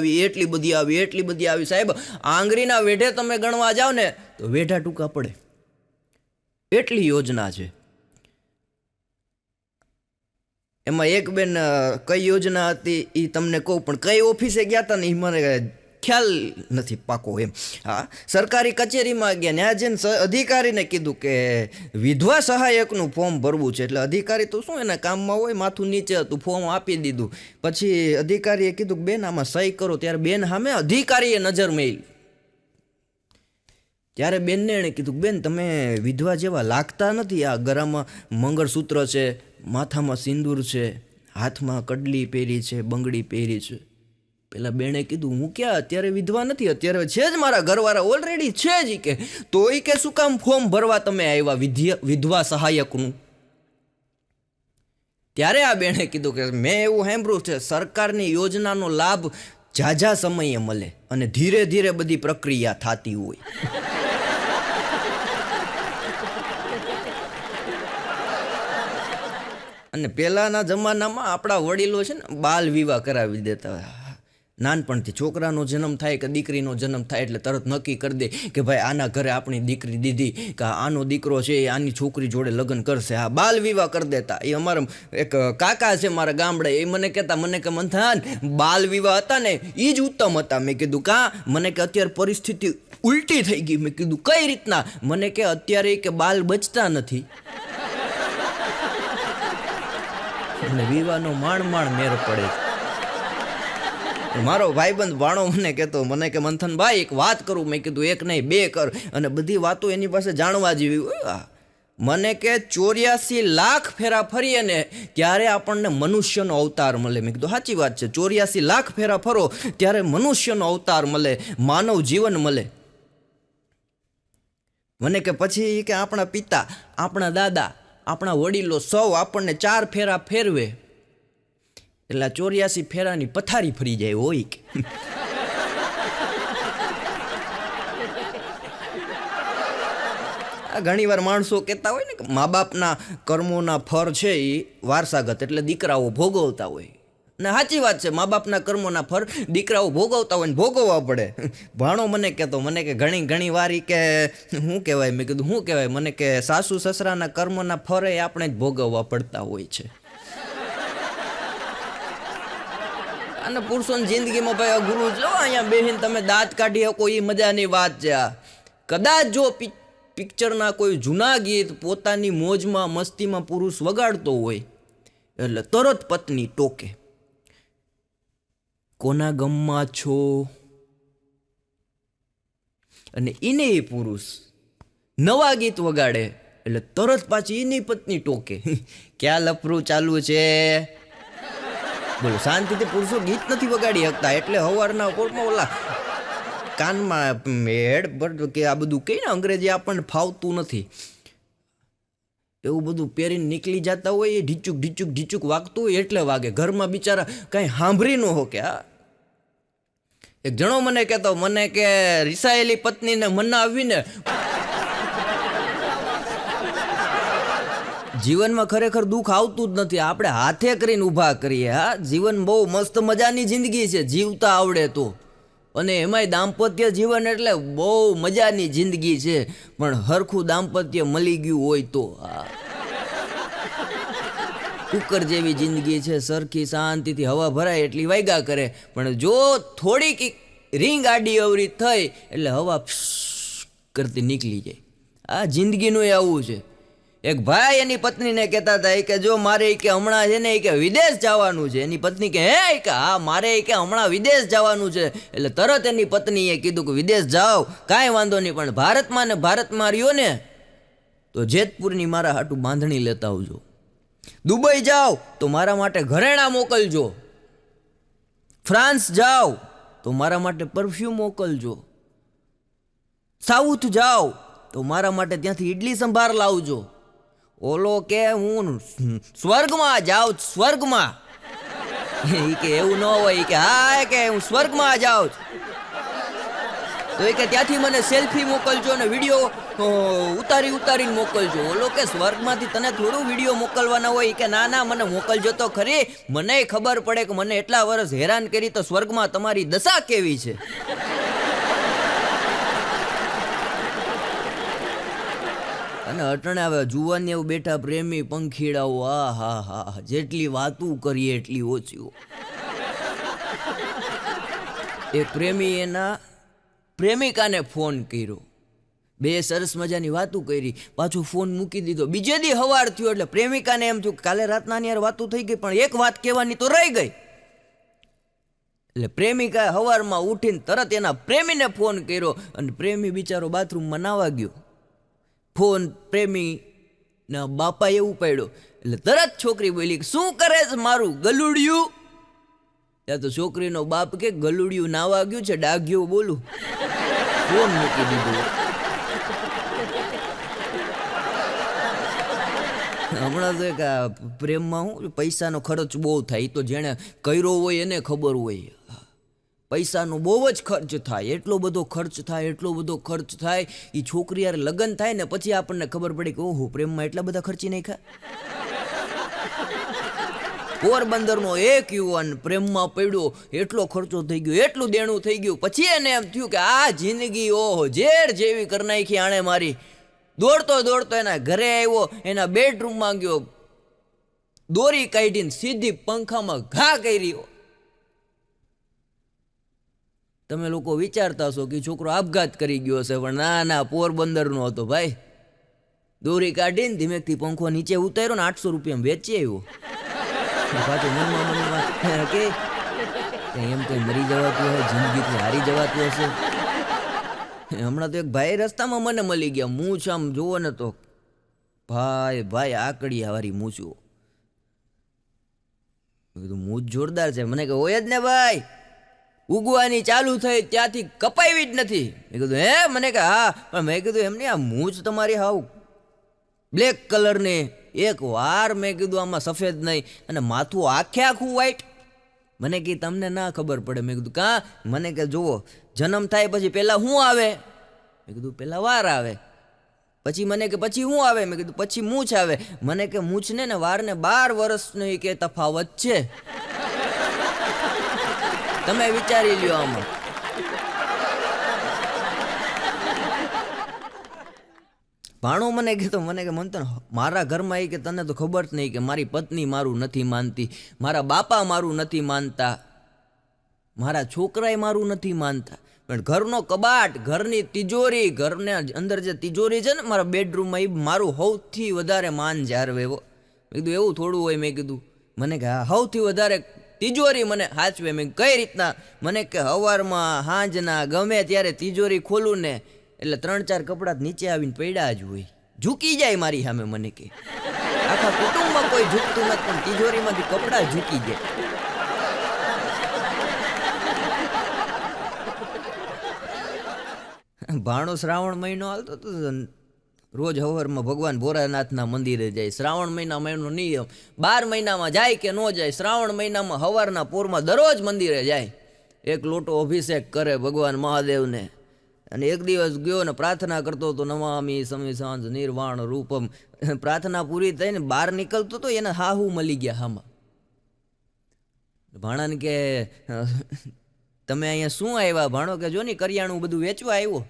આવી સાહેબ, આંગળીના વેઢે તમે ગણવા જાઓ ને તો વેઢા ટૂંકા પડે એટલી યોજના છે. એમાં એક બેન કઈ યોજના હતી એ તમને કહું, પણ કઈ ઓફિસે ગયા હતા ને એ મને ખ્યાલ નથી પાકો એમ. હા, સરકારી કચેરીમાં ગયા, ત્યાં જઈને અધિકારીને કીધું કે વિધવા સહાયકનું ફોર્મ ભરવું છે. એટલે અધિકારી તો શું એના કામમાં હોય, માથું નીચે હતું, ફોર્મ આપી દીધું. પછી અધિકારીએ કીધું બેન આમાં સહી કરો. ત્યારે બેન સામે અધિકારીએ નજર મેલી. ત્યારે બેનને એણે કીધું બેન તમે વિધવા જેવા લાગતા નથી. આ ગળામાં મંગળસૂત્ર છે, માથામાં સિંદૂર છે, હાથમાં કડલી પહેરી છે, બંગડી પહેરી છે. પેલા બેને કીધું હું ક્યાં અત્યારે વિધવા નથી, અત્યારે છે જ મારા ઘરવાળા ઓલરેડી છે જ. કે તો એ કે શું કામ ફોર્મ ભરવા તમે આવ્યા વિધવા સહાયકનું? ત્યારે આ બેને કીધું કે મેં એવું સાંભળ્યું છે સરકારની યોજનાનો લાભ ઝાઝા સમયે મળે અને ધીરે ધીરે બધી પ્રક્રિયા થતી હોય. અને પહેલાંના જમાનામાં આપણા વડીલો છે ને બાલ વિવાહ કરાવી દેતા. નાનપણથી છોકરાનો જન્મ થાય કે દીકરીનો જન્મ થાય એટલે તરત નક્કી કરી દે કે ભાઈ આના ઘરે આપણી દીકરી દીધી કે આનો દીકરો છે એ આની છોકરી જોડે લગ્ન કરશે. હા, બાલ વિવાહ કરી દેતા. એ અમારા એક કાકા છે મારા ગામડે, એ મને કહેતા, મને કે મંથાન બાલ વિવાહ હતા ને એ જ ઉત્તમ હતા. મેં કીધું કાં? મને કે અત્યારે પરિસ્થિતિ ઉલટી થઈ ગઈ. મેં કીધું કઈ રીતના? મને કે અત્યારે કે બાલ બચતા નથી અને વિવાહનો માંડ મેર પડે. મારો ભાઈબંધ ભાણો મને કહેતો, મને કે મંથનભાઈ એક વાત કરું. મેં કીધું એક નહીં 2 કર. અને બધી વાતો એની પાસે જાણવા જેવી હોય. મને કે 84 લાખ ફેરા ફરીએ ને ત્યારે આપણને મનુષ્યનો અવતાર મળે. મેં કીધું સાચી વાત છે, 84 લાખ ફેરા ફરો ત્યારે મનુષ્યનો અવતાર મળે, માનવ જીવન મળે. મને કે પછી કે આપણા પિતા, આપણા દાદા, આપણા વડીલો સૌ આપણને 4 ફેરા ફેરવે એટલે 84 ફેરાની પથારી ફરી જાય હોય કે. ઘણી વાર માણસો કહેતા હોય ને કે મા બાપના કર્મોના ફળ છે એ વારસાગત, એટલે દીકરાઓ ભોગવતા હોય. ને સાચી વાત છે, મા બાપના કર્મોના ફળ દીકરાઓ ભોગવતા હોય ને ભોગવવા પડે. ભાણો મને કહેતો, મને કે ઘણી વાર કે શું કહેવાય? મેં કીધું શું કહેવાય? મને કે સાસુ સસરાના કર્મોના ફળ એ આપણે જ ભોગવવા પડતા હોય છે. અને પુરુષોની જિંદગીમાં ભાઈ અઘરું જો અહીંયા બેહીને તમે દાંત કાઢી શકો એ મજાની વાત છે. આ કદાચ જો પિક્ચરના કોઈ જૂના ગીત પોતાની મોજમાં મસ્તીમાં પુરુષ વગાડતો હોય એટલે તરત પત્ની ટોકે, કોના ગમમાં છો? અને એને એ પુરુષ નવા ગીત વગાડે એટલે તરત પાછી એની પત્ની ટોકે, ક્યાં લફરું ચાલુ છે? બોલો, શાંતિથી પુરુષો ગીત નથી વગાડી શકતા એટલે સવારના કોર્ટમાં ઓલા કાનમાં હેડ કે આ બધું કહીને અંગ્રેજી આપણને ફાવતું નથી એવું બધું પહેરીને નીકળી જતા હોય. એ ઢીચુક વાગતું હોય એટલે વાગે. ઘરમાં બિચારા કાંઈ સાંભળી ન હો કે. હા, એક જણો મને કહેતો, મને કે રિસાયેલી પત્નીને મનાવીને જીવનમાં ખરેખર દુઃખ આવતું જ નથી, આપણે હાથે કરીને ઊભા કરીએ. હા, જીવન બહુ મસ્ત મજાની જિંદગી છે જીવતા આવડે તો. અને એમાંય દાંપત્ય જીવન એટલે બહુ મજાની જિંદગી છે, પણ હરખું દાંપત્ય મળી ગયું હોય તો કુકર જેવી જિંદગી છે, સરખી શાંતિથી હવા ભરાય એટલી વાગ્યા કરે, પણ જો થોડીક રીંગ આડી અવરી થઈ એટલે હવા કરતી નીકળી જાય. આ જિંદગીનું આવું છે. એક ભાઈ એની પત્નીને કહેતા હતા કે જો મારે કે હમણાં છે ને કે વિદેશ જવાનું છે. એની પત્ની કે હે કે હા મારે કે હમણાં વિદેશ જવાનું છે. એટલે તરત એની પત્નીએ કીધું કે વિદેશ જાઓ કાંઈ વાંધો નહીં, પણ ભારતમાં ને ભારતમાં રહ્યો ને તો જેતપુરની મારા હાટું બાંધણી લેતા આવજો. દુબઈ જાઓ તો મારા માટે ઘરેણાં મોકલજો. ફ્રાન્સ જાઓ તો મારા માટે પરફ્યુમ મોકલજો. સાઉથ જાઓ તો મારા માટે ત્યાંથી ઇડલી સંભાર લાવજો. ઓલો કે હું સ્વર્ગમાં જાઉં, સ્વર્ગમાં. એ કે એવું ન હોય કે હા કે હું સ્વર્ગમાં જાઉં તો એ કે ત્યાંથી મને સેલ્ફી મોકલજો અને વિડીયો ઉતારીને મોકલજો. ઓલો કે સ્વર્ગમાંથી તને થોડું વિડીયો મોકલવાના હોય કે ના ના મને મોકલજો તો ખરી, મને ખબર પડે કે મને એટલા વર્ષ હેરાન કરી તો સ્વર્ગમાં તમારી દશા કેવી છે. અને અટણે આવે જુવાની એવું બેઠા પ્રેમી પંખીડાઓ, આ હા હા જેટલી વાતું કરીએ એટલી ઓછી. એક પ્રેમી એના પ્રેમિકાને ફોન કર્યો, બે સરસ મજાની વાતું કરી, પાછું ફોન મૂકી દીધો. બીજે દી હવાર થયો એટલે પ્રેમિકાને એમ થયું કાલે રાતના યાર વાતું થઈ ગઈ પણ એક વાત કહેવાની તો રહી ગઈ. એટલે પ્રેમિકાએ હવારમાં ઉઠીને તરત એના પ્રેમીને ફોન કર્યો અને પ્રેમી બિચારો બાથરૂમમાં નાવા ગયો. ફોન પ્રેમીના બાપાએ ઉપાડ્યો એટલે તરત છોકરી બોલી શું કરે છે મારું ગલુડિયું. ત્યાં તો છોકરીનો બાપ કે ગલુડિયું નાવા ગયું છે ડાઘ્યો બોલું. ફોન મૂકી દીધો. હમણાં તો એક પ્રેમમાં હું પૈસાનો ખર્ચ બહુ થાય, તો જેણે કર્યો હોય એને ખબર હોય. પૈસાનો બહુ જ ખર્ચ થાય, એટલો બધો ખર્ચ થાય. એ છોકરી યાર લગ્ન થાય ને પછી આપણને ખબર પડી કે ઓહો પ્રેમમાં એટલા બધા ખર્ચી નાખ્યા. પોરબંદરનો એક યુવાન પ્રેમમાં પડ્યો, એટલો ખર્ચો થઈ ગયો, એટલું દેણું થઈ ગયું, પછી એને એમ થયું કે આ જિંદગી ઓહો ઝેર જેવી કરી નાખી આણે મારી. દોડતો એના ઘરે આવ્યો, એના બેડરૂમમાં ગયો, દોરી કાઢીને સીધી પંખામાં ઘા કરી. તમે લોકો વિચારતા હશો કે છોકરો આપઘાત કરી ગયો હશે, પણ ના ના પોરબંદરનો હતો ભાઈ. દોરી કાઢીને ધીમેકથી પંખો નીચે ઉતાર્યો ને 800 રૂપિયામાં વેચી આવ્યો. પાછું મનમાં કે એમ કઈ મરી જવાતું હશે, જિંદગીથી હારી જવાતું હશે. હમણાં તો એક ભાઈ રસ્તામાં મને મળી ગયા, મૂછ આમ જુઓ ને તો ભાઈ આકડિયા વાળી મૂછો. મેં કીધું મૂછ જોરદાર છે. મને કે હોય જ ને ભાઈ, ઉગવાની ચાલુ થઈ ત્યાંથી કપાવી જ નથી. મેં કીધું હે? મને કે હા. પણ મેં કીધું એમ નહીં, આ મૂછ તમારી હાવ બ્લેક કલરની, એક વાર મેં કીધું આમાં સફેદ નહીં, અને માથું આખું વ્હાઈટ. મને કે તમને ના ખબર પડે. મેં કીધું કાં? મને કે જુઓ જન્મ થાય પછી પહેલાં શું આવે? મેં કીધું પહેલાં વાર આવે. પછી મને કે પછી શું આવે? મેં કીધું પછી મૂછ આવે. મને કે મૂછને ને વારને 12 વર્ષનો કે તફાવત છે. તમે વિચારી લ્યો આમાં. ભાણો મને કહેતો, મને કે મન તો મારા ઘરમાં એ કે તને તો ખબર જ નહીં કે મારી પત્ની મારું નથી માનતી, મારા બાપા મારું નથી માનતા, મારા છોકરાએ મારું નથી માનતા, પણ ઘરનો કબાટ, ઘરની તિજોરી, ઘરને અંદર જે તિજોરી છે ને મારા બેડરૂમમાં, એ મારું સૌથી વધારે માન જાળવે. મેં કીધું એવું થોડું હોય? મેં કીધું મને કે હા સૌથી વધારે તિજોરી મને હાચવે. મેં કઈ રીતના? મને કે સવારમાં સાંજના ગમે ત્યારે તિજોરી ખોલું ને એટલે 3-4 કપડાં નીચે આવીને પડ્યા જ હોય, ઝૂકી જાય મારી સામે. મને કે આખા કુટુંબમાં કોઈ ઝૂકતું નથી પણ તિજોરીમાંથી કપડાં ઝૂકી જાય. ભાણો શ્રાવણ મહિનો હાલતો તો રોજ સવારમાં ભગવાન ભોળાનાથના મંદિરે જાય. શ્રાવણ મહિનો નિયમ 12 મહિનામાં જાય કે ન જાય, શ્રાવણ મહિનામાં સવારના પોરમાં દરરોજ મંદિરે જાય, એક લોટો અભિષેક કરે ભગવાન મહાદેવને. અને એક દિવસ ગયો ને પ્રાર્થના કરતો હતો, નમામી સમી સાંજ નિર્વાણ રૂપમ. પ્રાર્થના પૂરી થઈને બહાર નીકળતો તો એને હાહુ મળી ગયા હામાં. ભાણાને કે તમે અહીંયા શું આવ્યા ભાણો? કે જો ની કરિયાણું બધું વેચવા આવ્યો.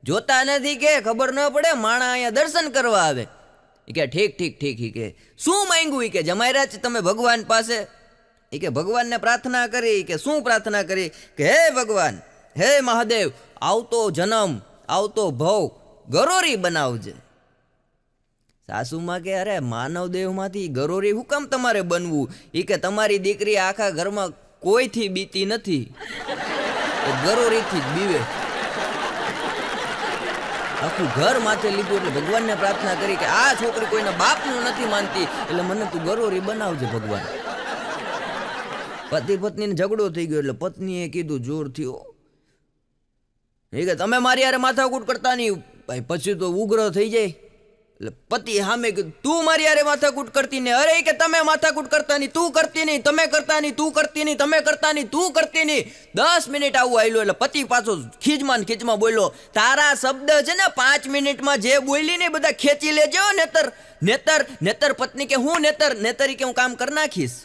જોતા નથી કે ખબર ન પડે માણા અહીંયા દર્શન કરવા આવે. એ કે ઠીક ઠીક ઠીક. એ કે શું માંગ્યું? એ કે જમાયરા છે તમે ભગવાન પાસે. એ કે ભગવાનને પ્રાર્થના કરી. કે શું પ્રાર્થના કરી? કે હે ભગવાન, હે મહાદેવ, આવતો જન્મ આવતો ભવ ગરોરી બનાવજે. સાસુમાં કે અરે માનવ દેહમાંથી ગરોરી હું કામ તમારે બનવું? એ કે તમારી દીકરી આખા ઘરમાં કોઈથી બીતી નથી, ગરોરીથી જ બીવે. આખું ઘર માથે લીધું એટલે ભગવાનને પ્રાર્થના કરી કે આ છોકરી કોઈના બાપનું નથી માનતી, એટલે મને તું ગરોરી બનાવજે ભગવાન. પતિ પત્નીને ઝઘડો થઈ ગયો એટલે પત્નીએ કીધું જોરથી, એ કે તમે મારી યારે માથાકૂટ કરતા નહીં ભાઈ, પછી તો ઉગ્ર થઈ જાય. એટલે પતિ સામે કીધું તું મારી યારે માથાકૂટ કરતી ને? અરે કે તમે માથાકૂટ કરતા નહીં, તું કરતી નહીં, તમે કરતા નહીં, તું કરતી નહીં, તમે કરતા નહીં, તું કરતી નહીં. 10 મિનિટ આવું આવેલું એટલે પતિ પાછો ખીજમાં બોલ્યો, તારા શબ્દ છે ને 5 મિનિટમાં જે બોલી ને બધા ખેંચી લેજો. નેતર નેતર નેતર પત્ની કે હું નેતર નેતરી કે હું કામ કરી નાખીશ.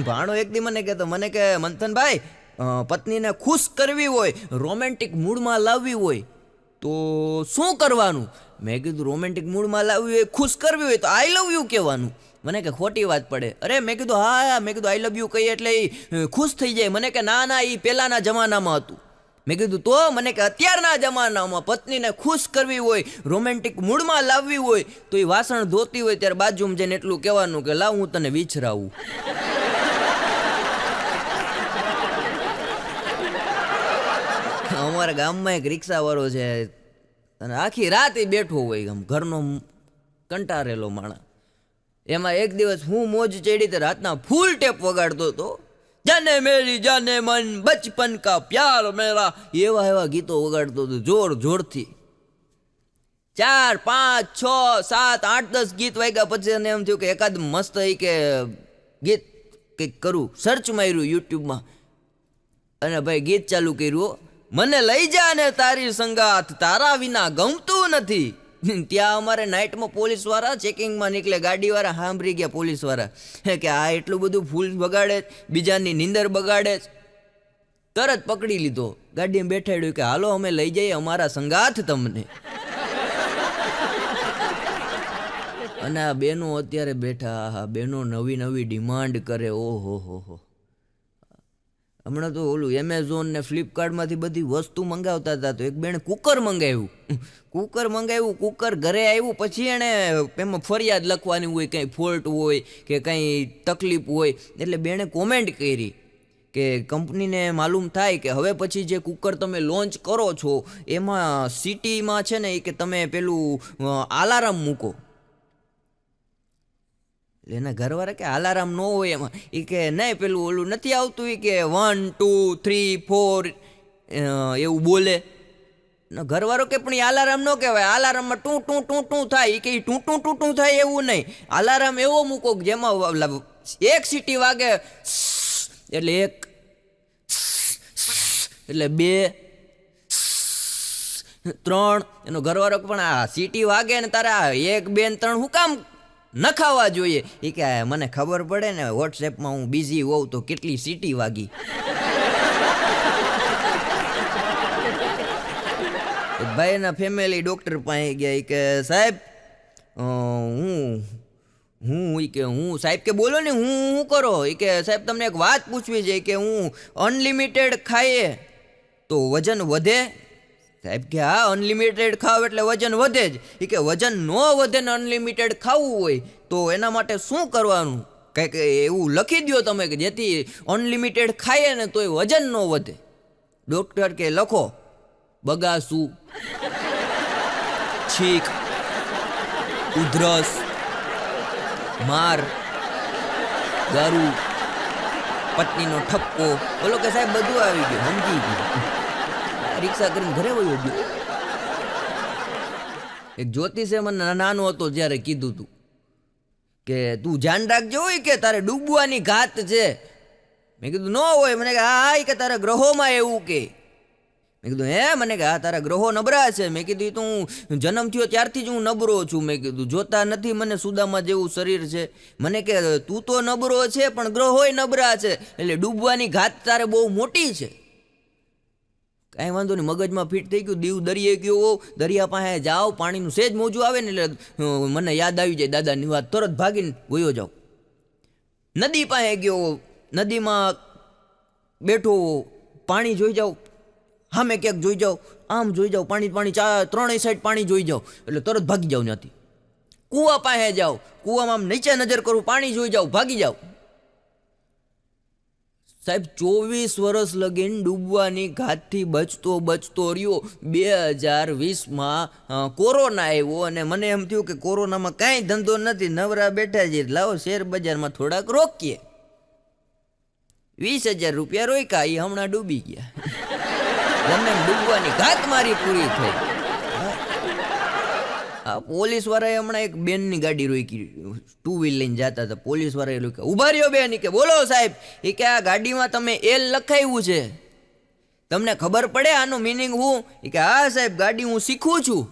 ભાણો એક દી મને કહેતો, મને કે મંથનભાઈ, પત્નીને ખુશ કરવી હોય, રોમેન્ટિક મૂડમાં લાવવી હોય તો શું કરવાનું? મેં કીધું રોમેન્ટિક મૂડમાં લાવવી હોય, ખુશ કરવી હોય તો આઈ લવ યુ કહેવાનું. મને કે ખોટી વાત પડે. અરે મેં કીધું હા, મેં કીધું આઈ લવ યુ કહીએ એટલે એ ખુશ થઈ જાય. મને કે ના ના, એ પહેલાંના જમાનામાં હતું. મેં કીધું તો? મને કે અત્યારના જમાનામાં પત્નીને ખુશ કરવી હોય, રોમેન્ટિક મૂડમાં લાવવી હોય તો એ વાસણ ધોતી હોય ત્યારે બાજુમાં જઈને એટલું કહેવાનું કે લાવ હું તને વિછરાવું. અમારા ગામમાં એક રિક્ષાવાળો છે અને આખી રાત એ બેઠો હોય, આમ ઘરનો કંટારેલો માણસ. એમાં એક દિવસ હું મોજ ચડી તો રાતના ફૂલ ટેપ વગાડતો હતો. જાને મેરી જાને મન બચપન કા પ્યાર મેરા, એવા એવા ગીતો વગાડતો હતો જોર જોરથી. 4, 5, 6, 7, 8, 10 ગીત વાગ્યા પછી એને એમ થયું કે એકાદ મસ્ત કે ગીત કંઈક કરું. સર્ચ માર્યું યુટ્યુબમાં અને ભાઈ ગીત ચાલુ કર્યું, મને લઈ જા ને તારી સંગાથ, તારા વિના ગમતું નથી. ત્યાં અમારે નાઇટમાં પોલીસવાળા ચેકિંગમાં નીકળે, ગાડીવાળા સાંભળી ગયા પોલીસવાળા કે આ એટલું બધું ફૂલ બગાડે, બીજાની નીંદર બગાડે. તરત પકડી લીધો, ગાડીમાં બેઠાડ્યું કે હાલો અમે લઈ જઈએ અમારા સંગાથ તમને. અને આ બેનો અત્યારે બેઠા, બેનો નવી નવી ડિમાન્ડ કરે. ઓહો હો. હમણાં તો ઓલું એમેઝોન ને ફ્લિપકાર્ટમાંથી બધી વસ્તુ મંગાવતા હતા તો એક બેને કુકર મંગાવ્યું. કુકર ઘરે આવ્યું પછી એણે એમાં ફરિયાદ લખવાની હોય, કંઈ ફોલ્ટ હોય કે કંઈ તકલીફ હોય, એટલે બેને કોમેન્ટ કરી કે કંપનીને માલુમ થાય કે હવે પછી જે કુકર તમે લોન્ચ કરો છો એમાં સિટીમાં છે ને એ કે તમે પેલું અલાર્મ મૂકો. એના ઘરવાળા કે અલાર્મ ન હોય એમાં. એ કે નહીં પેલું ઓલું નથી આવતું, એ કે 1, 2, 3, 4 એવું બોલે. ઘરવાળો કે પણ એ અલાર્મ ન કહેવાય, અલાર્મમાં ટું ટું ટું ટું થાય. એ કે ટું ટું ટું ટું થાય એવું નહીં, અલાર્મ એવો મૂકો જેમાં એક સીટી વાગે એટલે 1, એટલે 2, 3. એનો ઘરવાળો પણ આ સીટી વાગે ને તારા 1, 2 ને 3 હું કામ નખાવા જોઈએ? એ કે મને ખબર પડે ને વોટ્સએપમાં હું બિઝી હોઉં તો કેટલી સીટી વાગી. ભાઈ એના ફેમિલી ડૉક્ટર પાસે ગયા. કે સાહેબ હું સાહેબ કે બોલો ને, હું કરો? એ કે સાહેબ તમને એક વાત પૂછવી છે કે હું અનલિમિટેડ ખાઈએ તો વજન વધે? સાહેબ કે હા, અનલિમિટેડ ખાવ એટલે વજન વધે જ. એ કે વજન ન વધે ને અનલિમિટેડ ખાવું હોય તો એના માટે શું કરવાનું? કંઈક એવું લખી દો તમે કે જેથી અનલિમિટેડ ખાઈએ ને તોય વજન ન વધે. ડૉક્ટર કે લખો, બગાસું, છીંક, ઉધરસ, માર, ગારું, પત્નીનો ઠપકો. બોલો કે સાહેબ બધું આવી ગયું, સમજી ગયું. રિક્ષા કરીને ઘરે વયો ગયો. એક જ્યોતિષે મને નાનો હતો જ્યારે કીધું તું કે તું ધ્યાન રાખજો હોય કે તારે ડૂબવાની ઘાત છે. મેં કીધું ન હોય. મને કે હા કે તારા ગ્રહોમાં એવું કે મેં કીધું હે, મને કે હા તારા ગ્રહો નબળા છે. મેં કીધું "ઈ તો હું જન્મ થયો ત્યારથી જ હું નબળો છું. મેં કીધું જોતા નથી મને સુદામા જેવું શરીર છે. મને કે તું તો નબળો છે પણ ગ્રહોય નબળા છે, એટલે ડૂબવાની ઘાત તારે બહુ મોટી છે. કાંઈ વાંધો નહીં, મગજમાં ફિટ થઈ ગયું. દીવ દરિયે ગયો, દરિયા પાસે જાઓ, પાણીનું સેજ મોજું આવે ને એટલે મને યાદ આવી જાય દાદાની વાત, તરત ભાગીને ગયો જાઉં. નદી પાસે ગયો, નદીમાં બેઠો, પાણી જોઈ જાઉં, સામે ક્યાંક જોઈ જાઉં, આમ જોઈ જાઉં, પાણી પાણી ત્રણેય સાઈડ પાણી જોઈ જાઉં એટલે તરત ભાગી જાઉં ત્યાંથી. કૂવા પાસે જાઉં, કૂવામાં આમ નીચે નજર કરું, પાણી જોઈ જાઉં, ભાગી જાઉં. સાહેબ 24 વર્ષ લગીન ડૂબવાની ઘાતથી બચતો રહ્યો. 2020માં કોરોના આવ્યો અને મને એમ થયું કે કોરોનામાં કાંઈ ધંધો નથી, નવરા બેઠા છે, લાવો શેર બજારમાં થોડાક રોકીએ. 20,000 રૂપિયા રોક્યા, એ હમણાં ડૂબી ગયા. ગમે ડૂબવાની ઘાત મારી પૂરી થઈ. આ પોલીસ વાળાએ હમણાં એક બેનની ગાડી રોકી, 2 વ્હીલ લઈને જતા હતા. પોલીસ વાળાએ રોક્યા, ઉભા રહ્યો બેન, કે બોલો સાહેબ, એ કે આ ગાડીમાં તમે એલ લખાવ્યું છે, તમને ખબર પડે આનું મિનિંગ હું? એ કે હા સાહેબ, ગાડી હું શીખું છું.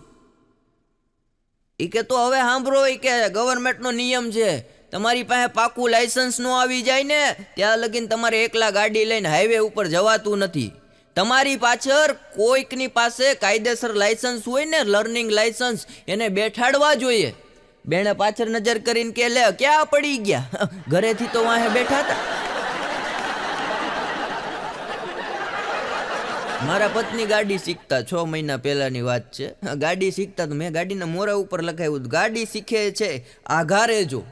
એ કે તો હવે સાંભળો, એ કે ગવર્મેન્ટનો નિયમ છે, તમારી પાસે પાકું લાયસન્સ નો આવી જાય ને ત્યાં લગીને તમારે એકલા ગાડી લઈને હાઈવે ઉપર જવાતું નથી. તમારી પાછળ કોઈકની પાસે કાયદેસર લાયસન્સ હોય ને, લર્નિંગ લાયસન્સ, એને બેઠાડવા જોઈએ. બેને પાછળ નજર કરીને કે લે ક્યાં પડી ગયા, ઘરેથી તો વાહે બેઠા હતા. મારા પત્ની ગાડી શીખતા 6 મહિના પહેલાની વાત છે. ગાડી શીખતા તો મેં ગાડીના મોરા ઉપર લખાવ્યું, ગાડી શીખે છે આઘારે જો.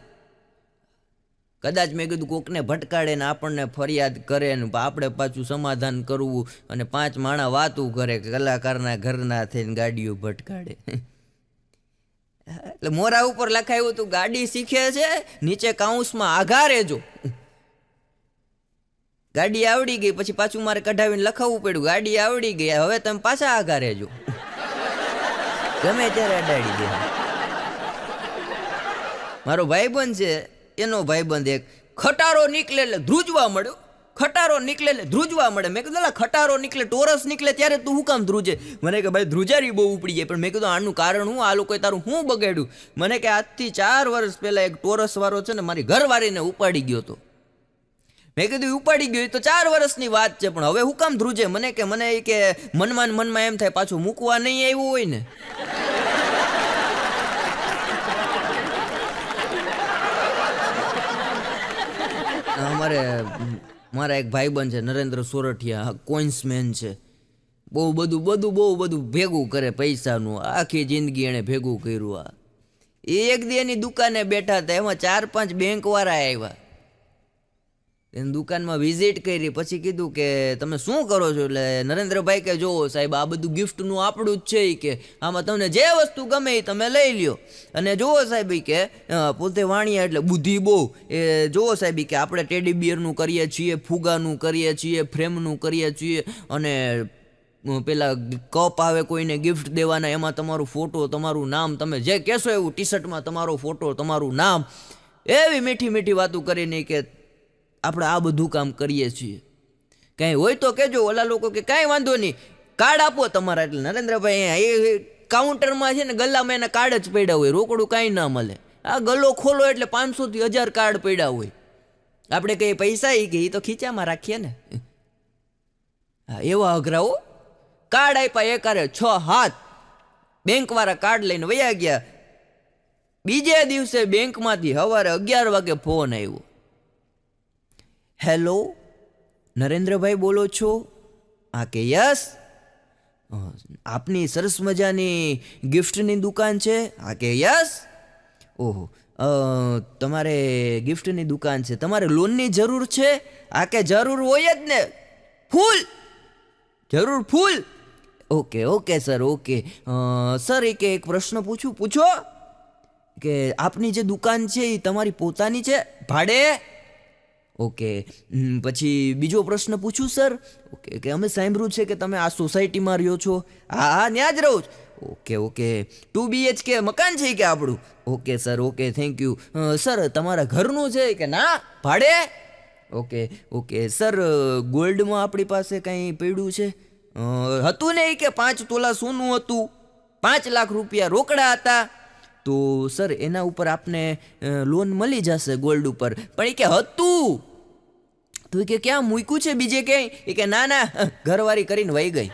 કદાચ મેં કીધું કોકને ભટકાડે ને આપણને ફરિયાદ કરે ને આપણે પાછું સમાધાન કરવું અને 5 માણા વાતું કરે, કલાકારના ઘરના થઈને ગાડીઓ ભટકાડે. એટલે મોરા ઉપર લખાયું હતું ગાડી શીખે છે, નીચે કાઉન્સમાં આઘા રહેજો. ગાડી આવડી ગઈ પછી પાછું મારે કઢાવીને લખાવવું પડ્યું, ગાડી આવડી ગઈ, હવે તમે પાછા આઘા રહેજો. ગમે ત્યારે અડાડી દે. મારો ભાઈબંધ છે, એનો ભાઈબંધ એક ખટારો નીકળે એટલે ધ્રુજવા મળ્યો. ખટારો નીકળે એટલે ધ્રુજવા મળે. મેં કીધું ખટારો નીકળે, ટોરસ નીકળે ત્યારે તું શું કામ ધ્રુજે? મને કે ભાઈ ધ્રુજારી બહુ ઉપડી જાય. પણ મેં કીધું આનું કારણ હું, આ લોકોએ તારું શું બગાડ્યું? મને કે આજથી 4 વર્ષ પહેલા એક ટોરસ વાળો છે ને મારી ઘરવાળીને ઉપાડી ગયો હતો. મેં કીધું ઉપાડી ગયો તો 4 વર્ષની વાત છે, પણ હવે હું કામ ધ્રુજે? મને કે મનમાં એમ થાય પાછું મૂકવા નહીં આવ્યું હોય ને. મારા એક ભાઈબંધ છે નરેન્દ્ર સોરઠિયા, કોઇન્સમેન છે. બહુ બધું ભેગું કરે પૈસાનું, આખી જિંદગી એણે ભેગું કર્યું. એ એક દી એની દુકાને બેઠા હતા, એમાં 4-5 બેંક વાળા આવ્યા. એની દુકાનમાં વિઝિટ કરી, પછી કીધું કે તમે શું કરો છો? એટલે નરેન્દ્રભાઈ કે જો સાહેબ આ બધું ગિફ્ટનું આપણું જ છે, કે આમાં તમને જે વસ્તુ ગમે એ તમે લઈ લ્યો. અને જુઓ સાહેબ કે પોતે વાણિયા એટલે બુદ્ધિ બહુ. એ જુઓ સાહેબ કે આપણે ટેડી બિયરનું કરીએ છીએ, ફુગાનું કરીએ છીએ, ફ્રેમનું કરીએ છીએ, અને પેલા કપ આવે કોઈને ગિફ્ટ દેવાના, એમાં તમારો ફોટો, તમારું નામ, તમે જે કહેશો એવું ટી શર્ટમાં તમારો ફોટો, તમારું નામ. એવી મીઠી વાતો કરીને કે આપણે આ બધું કામ કરીએ છીએ, કાંઈ હોય તો કહેજો. ઓલા લોકો કે કાંઈ વાંધો નહીં, કાર્ડ આપો તમારા. એટલે નરેન્દ્રભાઈ એ કાઉન્ટરમાં છે ને ગલ્લામાં એના કાર્ડ જ પડ્યા હોય, રોકડું કાંઈ ના મળે. આ ગલ્લો ખોલો એટલે 500 થી 1000 કાર્ડ પડ્યા હોય. આપણે કહીએ પૈસા, એ કે એ તો ખીચામાં રાખીએ ને. હા, એવા અઘરાઓ. કાર્ડ આપ્યા એકારે 6-7 બેંકવાળા કાર્ડ લઈને વયા ગયા. બીજે દિવસે બેંકમાંથી સવારે 11 વાગે ફોન આવ્યો. હેલો, નરેન્દ્રભાઈ બોલો છો? હા કે યસ. આપની સરસ મજાની ગિફ્ટની દુકાન છે? હા કે યસ. ઓહો, તમારે ગિફ્ટની દુકાન છે, તમારે લોનની જરૂર છે? હા કે જરૂર હોય જ ને, ફૂલ જરૂર, ફૂલ. Okay sir, okay sir. એ કે એક પ્રશ્ન પૂછું? પૂછો. કે આપની જે દુકાન છે એ તમારી પોતાની છે, ભાડે? ઓકે, પછી બીજો પ્રશ્ન પૂછું સર? ઓકે, કે અમે સાંભળ્યું છે કે તમે આ સોસાયટીમાં રહ્યો છો? હા ત્યાં જ રહું છું. ઓકે 2 BHK મકાન છે કે આપણું? Okay sir, okay, thank you. Sir તમારા ઘરનું છે કે ના ભાડે? ઓકે સર, ગોલ્ડમાં આપણી પાસે કંઈ પડ્યું છે? હતું ને કે 5 તોલા સોનું હતું, 5 લાખ રૂપિયા રોકડા હતા. તો સર એના ઉપર આપને લોન મળી જશે ગોલ્ડ ઉપર. પણ એ કે હતું તો એ કે ક્યાં મૂક્યું છે બીજે ક્યાંય? એ કે ના ના ઘરવાળી કરીને વહી ગઈ.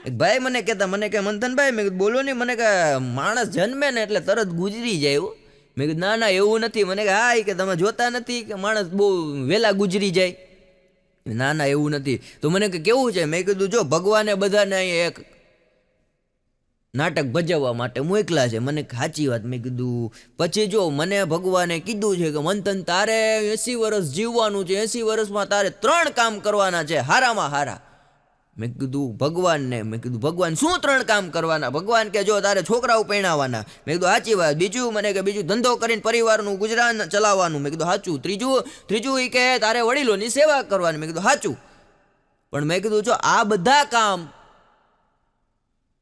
એક ભાઈ મને કહેતા, મને કે મંથનભાઈ, મેં કીધું બોલો નહીં. મને કે માણસ જન્મે ને એટલે તરત ગુજરી જાય એવું. મેં કીધું ના ના એવું નથી. મને કે હા, કે તમે જોતા નથી કે માણસ બહુ વહેલા ગુજરી જાય? ના ના એવું નથી. તો મને કે કેવું છે? મેં કીધું જો ભગવાને બધાને અહીંયા એક નાટક ભજવવા માટે મોકલા છે. મને સાચી વાત. મેં કીધું પછી જો મને ભગવાને કીધું છે કે મંથન તારે 80 વર્ષ જીવવાનું છે, 80 વર્ષમાં તારે 3 કામ કરવાના છે હારામાં હારા. મેં કીધું ભગવાનને, મેં કીધું ભગવાન શું 3 કામ કરવાના? ભગવાન કે જો તારે છોકરાઓ પરણાવવાના. મેં કીધું સાચી વાત. બીજું? મને કે બીજું ધંધો કરીને પરિવારનું ગુજરાન ચલાવવાનું. મેં કીધું સાચું. ત્રીજું એ કે તારે વડીલોની સેવા કરવાની. મેં કીધું સાચું. પણ મેં કીધું જો આ બધા કામ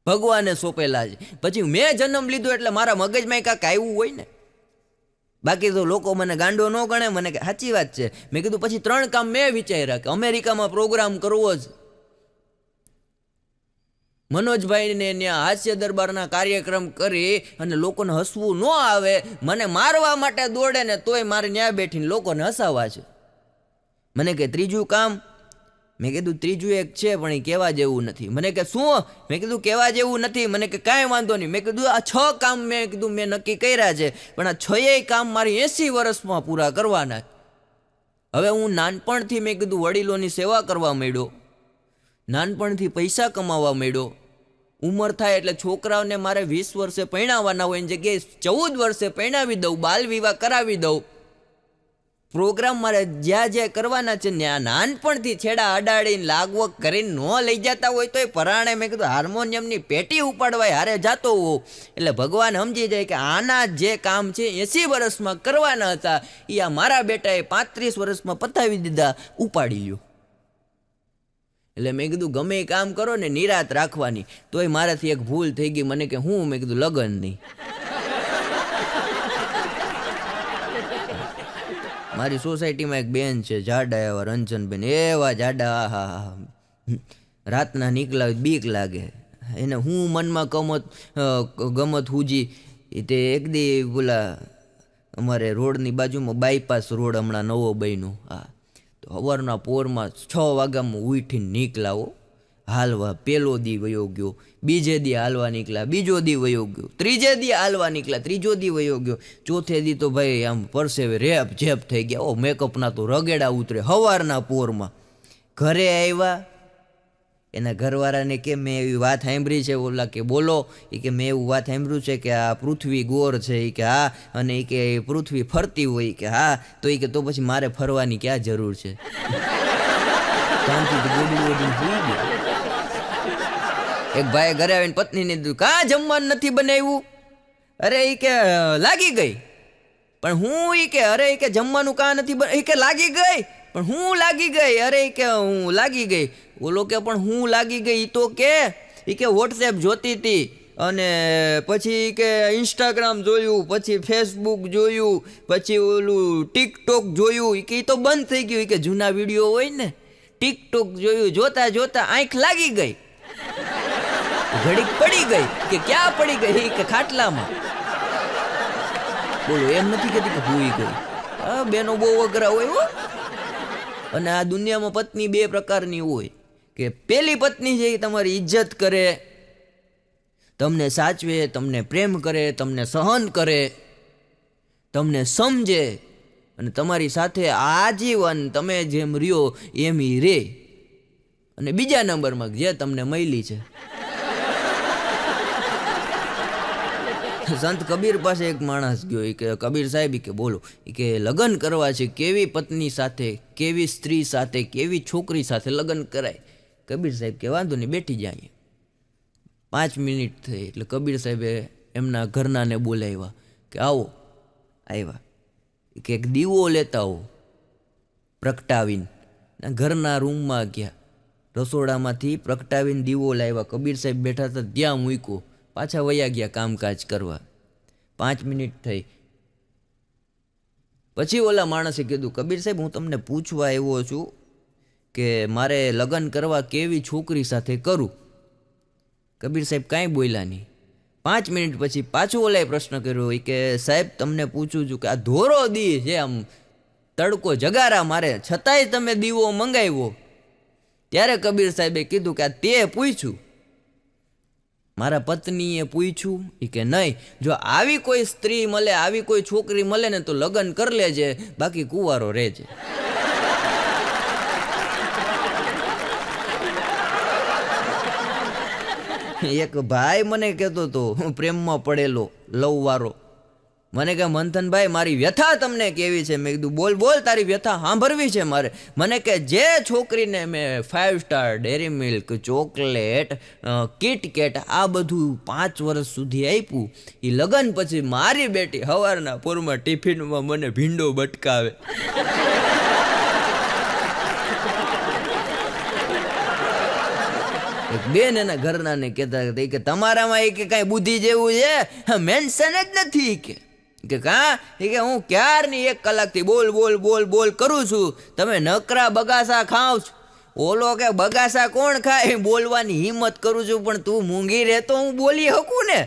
ભગવાને સોંપેલા છે. પછી મેં જન્મ લીધો એટલે મારા મગજમાં કાંઈક આવ્યું હોય ને, બાકી તો લોકો મને ગાંડો ન ગણે. મને કે સાચી વાત છે. મેં કીધું પછી 3 કામ મેં વિચાર્યા કે અમેરિકામાં પ્રોગ્રામ કરવો જ, મનોજભાઈને ત્યાં હાસ્ય દરબારના કાર્યક્રમ કરી અને લોકોને હસવું ન આવે, મને મારવા માટે દોડે ને તોય મારે ન્યા બેઠીને લોકોને હસાવવા છે. મને કે ત્રીજું કામ? મેં કીધું ત્રીજું એક છે પણ એ કહેવા જેવું નથી. મને કે શું? મેં કીધું કહેવા જેવું નથી. મને કે કાંઈ વાંધો નહીં. મેં કીધું આ 6 કામ મેં કીધું મેં નક્કી કર્યા છે, પણ આ 6 કામ મારી 80 વર્ષમાં પૂરા કરવાના. હવે હું નાનપણથી મેં કીધું વડીલોની સેવા કરવા માંડ્યો, નાનપણથી પૈસા કમાવા માંડ્યો. ઉંમર થાય એટલે છોકરાઓને મારે 20 વર્ષે પરણાવવાના હોય એની જગ્યાએ 14 વર્ષે પરણાવી દઉં, બાલ વિવાહ કરાવી દઉં. પ્રોગ્રામ મારે જ્યાં જ્યાં કરવાના છે ત્યાં નાનપણથી છેડા અડાડીને લાગવગ કરીને ન લઈ જતા હોય તો એ પરાણે મેં કીધું હાર્મોનિયમની પેટી ઉપાડવાય હારે જાતો હોઉં. એટલે ભગવાન સમજી જાય કે આના જે કામ છે 80 વર્ષમાં કરવાના હતા એ આ મારા બેટાએ 35 વર્ષમાં પતાવી દીધા, ઉપાડી લ્યો. એટલે મેં કીધું ગમે એ કામ કરો ને નિરાત રાખવાની. તોય મારાથી એક ભૂલ થઈ ગઈ. મને કે હું? મેં કીધું લગ્ન નહીં. મારી સોસાયટીમાં એક બેન છે જાડા એવા, રંજનબેન, એવા જાડા, હા રાતના નીકળ્યા બીક લાગે એને. હું મનમાં ગમત હુજી તે એક દી બોલા અમારે રોડની બાજુમાં બાયપાસ રોડ હમણાં નવો બન્યો, હા, તો સવારના પોરમાં 6 વાગ્યામાં ઉઠીને નીકળાવો હાલવા. પેલો દી વયો ગયો, બીજે દી હાલવા નીકળ્યા, બીજો દી વયો ગયો, ત્રીજે દી હાલવા નીકળ્યા, ત્રીજો દી વયો ગયો, ચોથે દી તો ભાઈ આમ પરસેવે રેપ જેપ થઈ ગયા. ઓ મેકઅપના તો રગેડા ઉતરે. સવારના પોરમાં ઘરે આવ્યા, એના ઘરવાળાને કે મેં એવી વાત સાંભળી છે. ઓલા કે બોલો? એ કે મેં એવું વાત સાંભળ્યું છે કે આ પૃથ્વી ગોળ છે. એ કે હા, અને એ કે પૃથ્વી ફરતી હોય. કે હા. તો એ કે તો પછી મારે ફરવાની ક્યાં જરૂર છે? શાંતિથી ગોદડું ઓઢીને સૂઈ ગયો. એક ભાઈ ઘરે આવીને પત્નીને કીધું કાં જમવાનું નથી બનાવ્યું? અરે એ કે લાગી ગઈ. પણ હું? એ કે અરે એ કે જમવાનું કાં નથી એ કે લાગી ગઈ. પણ હું લાગી ગઈ? અરે એ કે હું લાગી ગઈ. ઓલો કે પણ હું લાગી ગઈ? તો કે એ કે વોટ્સએપ જોતી હતી અને પછી કે ઇન્સ્ટાગ્રામ જોયું, પછી ફેસબુક જોયું, પછી ઓલું ટિકટોક જોયું. એ કે એ તો બંધ થઈ ગયું. એ કે જૂના વિડીયો હોય ને ટિકટોક જોયું, જોતા જોતા આંખ લાગી ગઈ, ઘડીક પડી ગઈ. કે ક્યાં પડી ગઈ? કે ખાટલામાં. બોલો, એમ નથી કહેતી કે ભૂઈ ગઈ. હા, બેનો બહુ અઘરા હોય હો. અને આ દુનિયામાં પત્ની 2 પ્રકારની હોય. કે પેલી પત્ની છે એ તમારી ઇજ્જત કરે, તમને સાચવે, તમને પ્રેમ કરે, તમને સહન કરે, તમને સમજે અને તમારી સાથે આજીવન તમે જેમ રહ્યો એમ ઈ રે. અને બીજા નંબરમાં જે તમને મળી છે. સંત કબીર પાસે એક માણસ ગયો. એ કે કબીર સાહેબ, કે બોલો, એ કે લગ્ન કરવા છે, કેવી પત્ની સાથે, કેવી સ્ત્રી સાથે, કેવી છોકરી સાથે લગ્ન કરાય? કબીર સાહેબ કે વાંધો નહીં, બેઠી જાય. 5 મિનિટ થઈ એટલે કબીર સાહેબે એમના ઘરનાને બોલાવ્યા કે આવો. આવ્યા. કે એક દીવો લેતા આવો પ્રગટાવીને. ઘરના રૂમમાં ગયા, રસોડામાંથી પ્રગટાવીને દીવો લાવ્યા. કબીર સાહેબ બેઠા હતા ત્યાં મૂક્યો, પાછા વયા ગયા કામકાજ કરવા. 5 મિનિટ થઈ પછી ઓલા માણસે કીધું કબીર સાહેબ હું તમને પૂછવા આવ્યો છું, કે મારે લગ્ન કરવા કેવી છોકરી સાથે કરું. કબીર સાહેબ કાંઈ બોલ્યા નહીં. 5 મિનિટ પછી પાછું ઓલાએ પ્રશ્ન કર્યો કે સાહેબ તમને પૂછું છું કે આ ધોરો દી છે, આમ તડકો જગારા મારે, છતાંય તમે દીવો મંગાવ્યો. ત્યારે કબીર સાહેબે કીધું કે આ તે પૂછ્યું, મારા પત્નીએ પૂછ્યું કે નહીં, જો આવી કોઈ સ્ત્રી મળે, આવી કોઈ છોકરી મળે ને તો લગ્ન કરી લેજે, બાકી કુંવારો રહેજે. એક ભાઈ મને કહેતો હતો, પ્રેમમાં પડેલો લવવાળો, મને કે મંથનભાઈ મારી વ્યથા તમને કેવી છે. મેં કીધું બોલ બોલ, તારી વ્યથા સાંભળવી છે મારે. મને કે જે છોકરીને મેં 5 star, dairy milk, chocolate, KitKat આ બધું 5 વર્ષ સુધી આપ્યું, એ લગ્ન પછી મારી બેટી સવારના પોરમાં ટિફિનમાં મને ભીંડો બટકાવે. એક બેન એના ઘરનાને કહેતા હતા કે તમારામાં એ કે કાંઈ બુદ્ધિ જેવું છે, મેન્શન જ નથી કે કાં કે હું ક્યારની 1 કલાકથી બોલ બોલ બોલ બોલ કરું છું, તમે નકરા બગાસા ખાવ છો. ઓલો કે બગાસા કોણ ખાય, બોલવાની હિંમત કરું છું, પણ તું મૂંગી રહે તો હું બોલી શકું ને.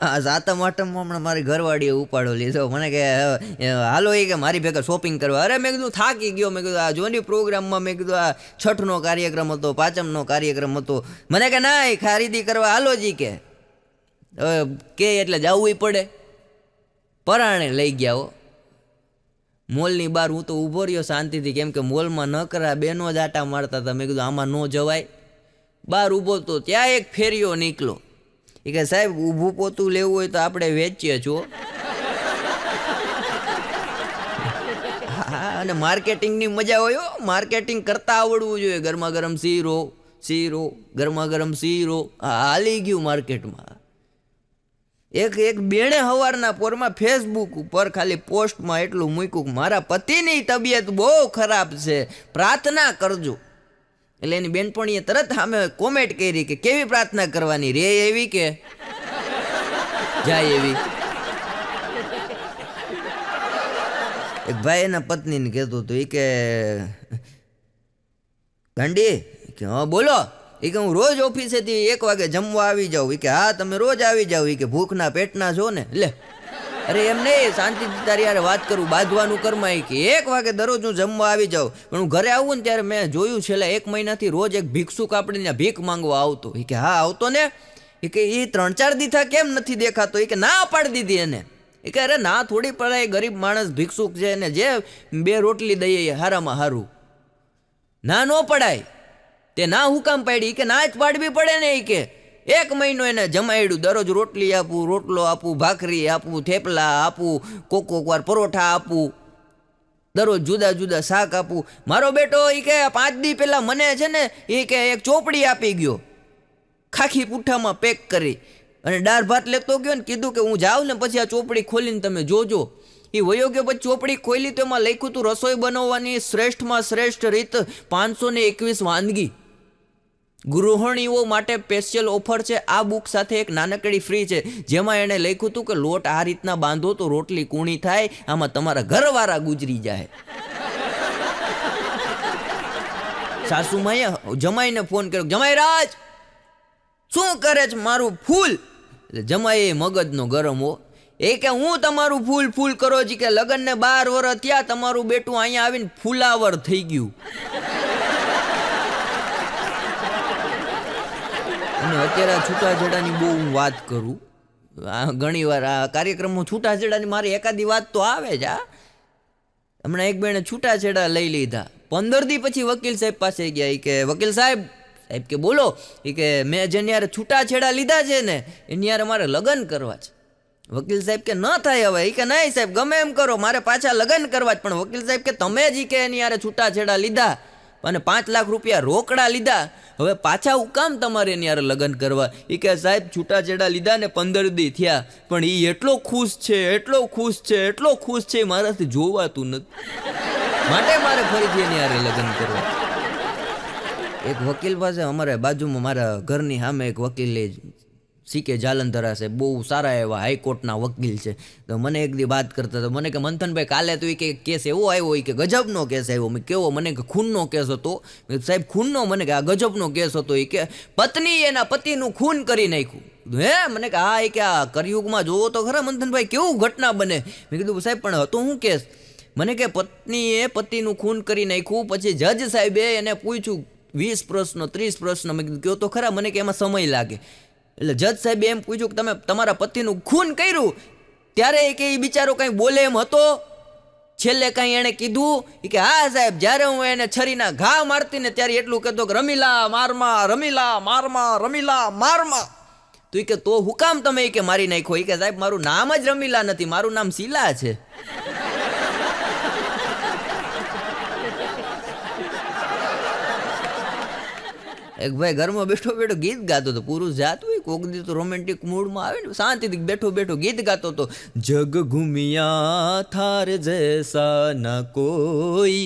હા, સાતમ આઠમમાં હમણાં મારી ઘરવાળીએ ઉપાડો લીધો. મને કે હાલો એ કે મારી ભેગા શોપિંગ કરવા. અરે મેં કીધું થાકી ગયો. મેં કીધું આ જોની પ્રોગ્રામમાં મેં કીધું આ છઠનો કાર્યક્રમ હતો, પાંચમનો કાર્યક્રમ હતો. મને કે ના એ ખરીદી કરવા હાલો જી કે હવે કે એટલે જવું પડે. પરાણે લઈ ગયા હો. મોલની બહાર હું તો ઊભો રહ્યો શાંતિથી, કેમ કે મોલમાં ન કરા બેનો જ આટા મારતા હતા. મેં કીધું આમાં ન જવાય. બહાર ઊભો તો ત્યાં એક ફેરિયો નીકળો. એ કે સાહેબ ઊભું પોતું લેવું હોય તો આપણે વેચીએ છો. હા, અને માર્કેટિંગની મજા હોય. માર્કેટિંગ કરતા આવડવું જોઈએ. ગરમા ગરમ શીરો ગરમા ગરમ શીરો હાલી ગયું માર્કેટમાં. એક બેણે સવારના પોરમાં ફેસબુક ઉપર ખાલી પોસ્ટમાં એટલું મૂક્યું, મારા પતિની તબિયત બહુ ખરાબ છે, પ્રાર્થના કરજો. એટલે એની બેનપણીએ તરત સામે કોમેન્ટ કરી કે કેવી પ્રાર્થના કરવાની, રે એવી કે જાય એવી. એક ભાઈ એના પત્નીને કહેતો હતો, એ કે ગાંડી કે હા બોલો. એ કે હું રોજ ઓફિસેથી 1 વાગે જમવા આવી જાઉં. એ કે હા તમે રોજ આવી જાઓ. એ કે ભૂખના પેટના છો ને. લે અરે એમ નહીં, શાંતિથી તારી યાર વાત કરું, બાંધવાનું કરમાં. કે 1 વાગે દરરોજ હું જમવા આવી જાઉં, પણ હું ઘરે આવું ને ત્યારે મેં જોયું છેલ્લા 1 મહિનાથી રોજ એક ભિક્ષુક આપણે ત્યાં ભીખ માંગવા આવતો. એ કે હા આવતો ને. એ કે એ 3-4 દીથા કેમ નથી દેખાતો. એ કે ના પાડી દીધી એને. એ કે અરે ના થોડી પડાય, ગરીબ માણસ ભિક્ષુક છે ને, જે 2 રોટલી દઈએ હારામાં હારું, ના ન પડાય. તે ના હું કામ પાડી. કે ના જ પાડવી પડે ને. એ કે 1 મહિનો એને જમાડ્યું, દરરોજ રોટલી આપું, રોટલો આપું, ભાખરી આપું, થેપલા આપું, કોક વાર પરોઠા આપું, દરરોજ જુદા જુદા શાક આપું. મારો બેટો એ કે 5 દી પહેલાં મને છે ને એ કે એક ચોપડી આપી ગયો, ખાખી પૂઠામાં પેક કરી, અને દાળ ભાત લેતો ગયો ને કીધું કે હું જાઉં ને પછી આ ચોપડી ખોલીને તમે જોજો. એ વયો ગયો, પછી ચોપડી ખોલી તો એમાં લખ્યું હતું રસોઈ બનાવવાની શ્રેષ્ઠમાં શ્રેષ્ઠ રીત, 521 વાનગી, ગૃહિણીઓ માટે સ્પેશિયલ ઓફર છે. આ બુક સાથે એક નાનકડી ફ્રી છે, જેમાં એણે લખ્યું હતું કે લોટ આ રીતના બાંધો તો રોટલી કૂણી થાય, આમાં તમારા ઘરવાળા ગુજરી જાય. સાસુમાએ જમાઈને ફોન કર્યો, જમાઈ રાજ શું કરે છે મારું ફૂલ. એટલે જમાઈ મગજનો ગરમ હો. એ કે હું તમારું ફૂલ કરો છી કે લગ્નને 12 વર્ષ થયા, તમારું બેટું અહીંયા આવીને ફૂલાવર થઈ ગયું. અને અત્યારે છૂટાછેડાની બહુ હું વાત કરું, ઘણી વાર આ કાર્યક્રમમાં છૂટાછેડાની મારી એકાદી વાત તો આવે જ. હમણાં એક બેને છૂટાછેડા લઈ લીધા, 15 દી પછી વકીલ સાહેબ પાસે ગયા. એ કે વકીલ સાહેબ કે બોલો. એ કે મેં જેની યારે છૂટાછેડા લીધા છે ને એની યારે મારે લગ્ન કરવા છે. વકીલ સાહેબ કે ન થાય હવે. એ કે નહીં સાહેબ ગમે એમ કરો, મારે પાછા લગ્ન કરવા જ. પણ વકીલ સાહેબ કે તમે જ કે એની યારે છૂટાછેડા લીધા અને 5 લાખ રૂપિયા રોકડા લીધા, હવે પાછા હું કામ તમારે એની યારે લગ્ન કરવા. એ કે સાહેબ છૂટાછેડા લીધા ને 15 દી થયા, પણ એ એટલો ખુશ છે મારાથી જોવાતું નથી, માટે મારે ફરીથી એની યારે લગ્ન કરવા. એક વકીલ પાસે અમારે બાજુમાં મારા ઘરની સામે એક વકીલે સીકે જાલંધરા છે, બહુ સારા એવા હાઈકોર્ટના વકીલ છે. તો મને એક દી વાત કરતા હતા, મને કે મંથનભાઈ કાલે તો એ કે કેસ એવો આવ્યો હોય કે ગજબનો કેસ આવ્યો. મેં કેવો? મને કે ખૂનનો કેસ હતો. સાહેબ ખૂનનો? મને કે આ ગજબનો કેસ હતો. એ કે પત્ની એના પતિનું ખૂન કરી નાખ્યું. હે? મને કે હા. એ કે આ કળિયુગમાં જોવો તો ખરા મંથનભાઈ કેવું ઘટના બને. મેં કીધું સાહેબ પણ હતો શું કેસ? મને કે પત્નીએ પતિનું ખૂન કરી નાખ્યું. પછી જજ સાહેબે એને પૂછ્યું 20 પ્રશ્નો 30 પ્રશ્નો. મેં કીધું કયો તો ખરા. મને કે એમાં સમય લાગે. એટલે જજ સાહેબે એમ પૂછ્યું કે તમે તમારા પતિનું ખૂન કર્યું ત્યારે કે એ બિચારો કંઈ બોલે એમ હતો? છેલ્લે કંઈ એણે કીધું? કે હા સાહેબ, જ્યારે હું એને છરીના ઘા મારતી ને ત્યારે એટલું કહેતો કે રમીલા મારમાં, રમીલા મારમાં, રમીલા મારમાં. તો કે તો હું કામ તમે કે મારી નાખ્યો? કે સાહેબ મારું નામ જ રમીલા નથી, મારું નામ શીલા છે. એક ભાઈ ઘરમાં બેઠો બેઠો ગીત ગાતો હતો. પુરુષ જાતું હોય કોક દી તો રોમેન્ટિક મૂડમાં આવે ને, શાંતિથી બેઠો બેઠો ગીત ગાતો હતો. જગ ઘૂમિયા થાર જૈસા ના કોઈ.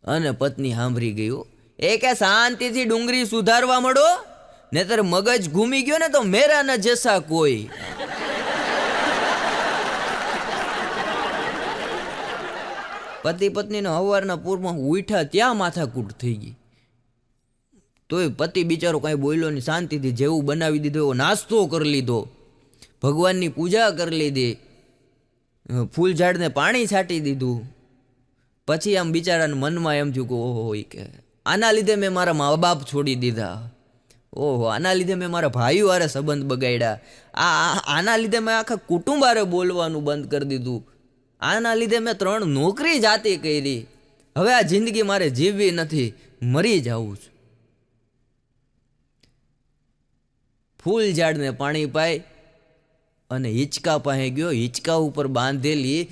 અને પત્ની સાંભળી ગયો. એ કે શાંતિથી ડુંગળી સુધારવા મળો, નહીતર મગજ ઘૂમી ગયો ને તો મેરા ન જૈસા કોઈ. પતિ પત્નીનો હવારના પૂરમાં ઉઠ્યા ત્યાં માથાકૂટ થઈ ગઈ. તોય પતિ બિચારો કાંઈ બોલ્યો નહીં, શાંતિથી જેવું બનાવી દીધું એવો નાસ્તો કરી લીધો, ભગવાનની પૂજા કરી લીધી, ફૂલ ઝાડને પાણી છાંટી દીધું. પછી આમ બિચારાને મનમાં એમ થયું કે ઓહો, કે આના લીધે મેં મારા મા બાપ છોડી દીધા, ઓહો આના લીધે મેં મારા ભાઈઓ હારે સંબંધ બગાડ્યા, આના લીધે મેં આખા કુટુંબ હારે બોલવાનું બંધ કરી દીધું, આના લીધે મેં 3 નોકરી જાતી કરી, હવે આ જિંદગી મારે જીવવી નથી, મરી જાવું છું. ફૂલ ઝાડને પાણી પાય અને હિંચકા પાસે ગયો. હિંચકા ઉપર બાંધેલી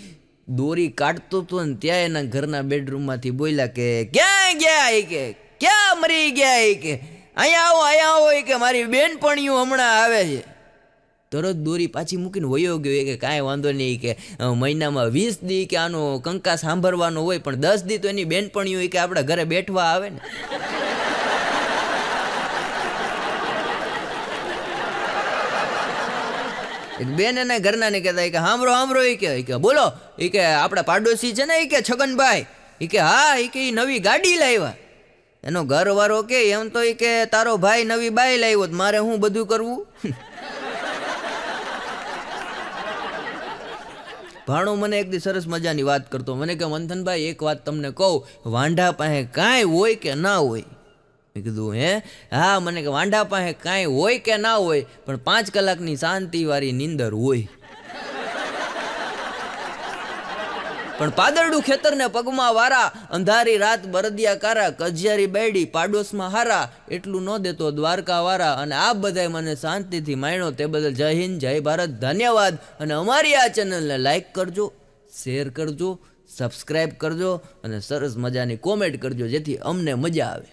દોરી કાઢતો હતો ને ત્યાં એના ઘરના બેડરૂમમાંથી બોલ્યા કે ક્યાં ગયા? એ કે ક્યાં મરી ગયા? એ કે અહીંયા આવો. એ કે મારી બેનપણીઓ હમણાં આવે છે. તરત દોરી પાછી મૂકીને વયો ગયો. એ કે કાંઈ વાંધો નહીં, કે મહિનામાં 20 દી કે આનો કંકાસ સાંભળવાનો હોય, પણ 10 દી તો એની બેનપણીઓ કે આપણા ઘરે બેઠવા આવે ને. એક બેન એના ઘરના ને કહેતા કે સાંભળો. એ કે બોલો. એ કે આપણા પાડોશી છે ને, એ કે છગનભાઈ. એ કે હા. એ કે નવી ગાડી લાવ્યા. એનો ઘરવાળો કે એમ તો એ કે તારો ભાઈ નવી બાઈ લાવ્યો, મારે હું બધું કરવું? ભાણો મને એક દી સરસ મજાની વાત કરતો. મને કે મંથનભાઈ એક વાત તમને કહું, વાંઢા પાસે કાંઈ હોય કે ના હોય? મેં કીધું હે? હા. મને કે વાંઢા પાસે કાંઈ હોય કે ના હોય, પણ 5 કલાકની શાંતિવાળી નીંદર હોય. પણ પાદરડું ખેતરને પગમાં વારા, અંધારી રાત બરદિયા કારા, કજિયારી બેડી પાડોશમાં હારા, એટલું ન દેતો દ્વારકા વારા. અને આ બધાય મને શાંતિથી માણ્યો, તે બદલ જય હિન્દ, જય ભારત, ધન્યવાદ. અને અમારી આ ચેનલને લાઈક કરજો, શેર કરજો, સબસ્ક્રાઈબ કરજો અને સરસ મજાની કોમેન્ટ કરજો, જેથી અમને મજા આવે.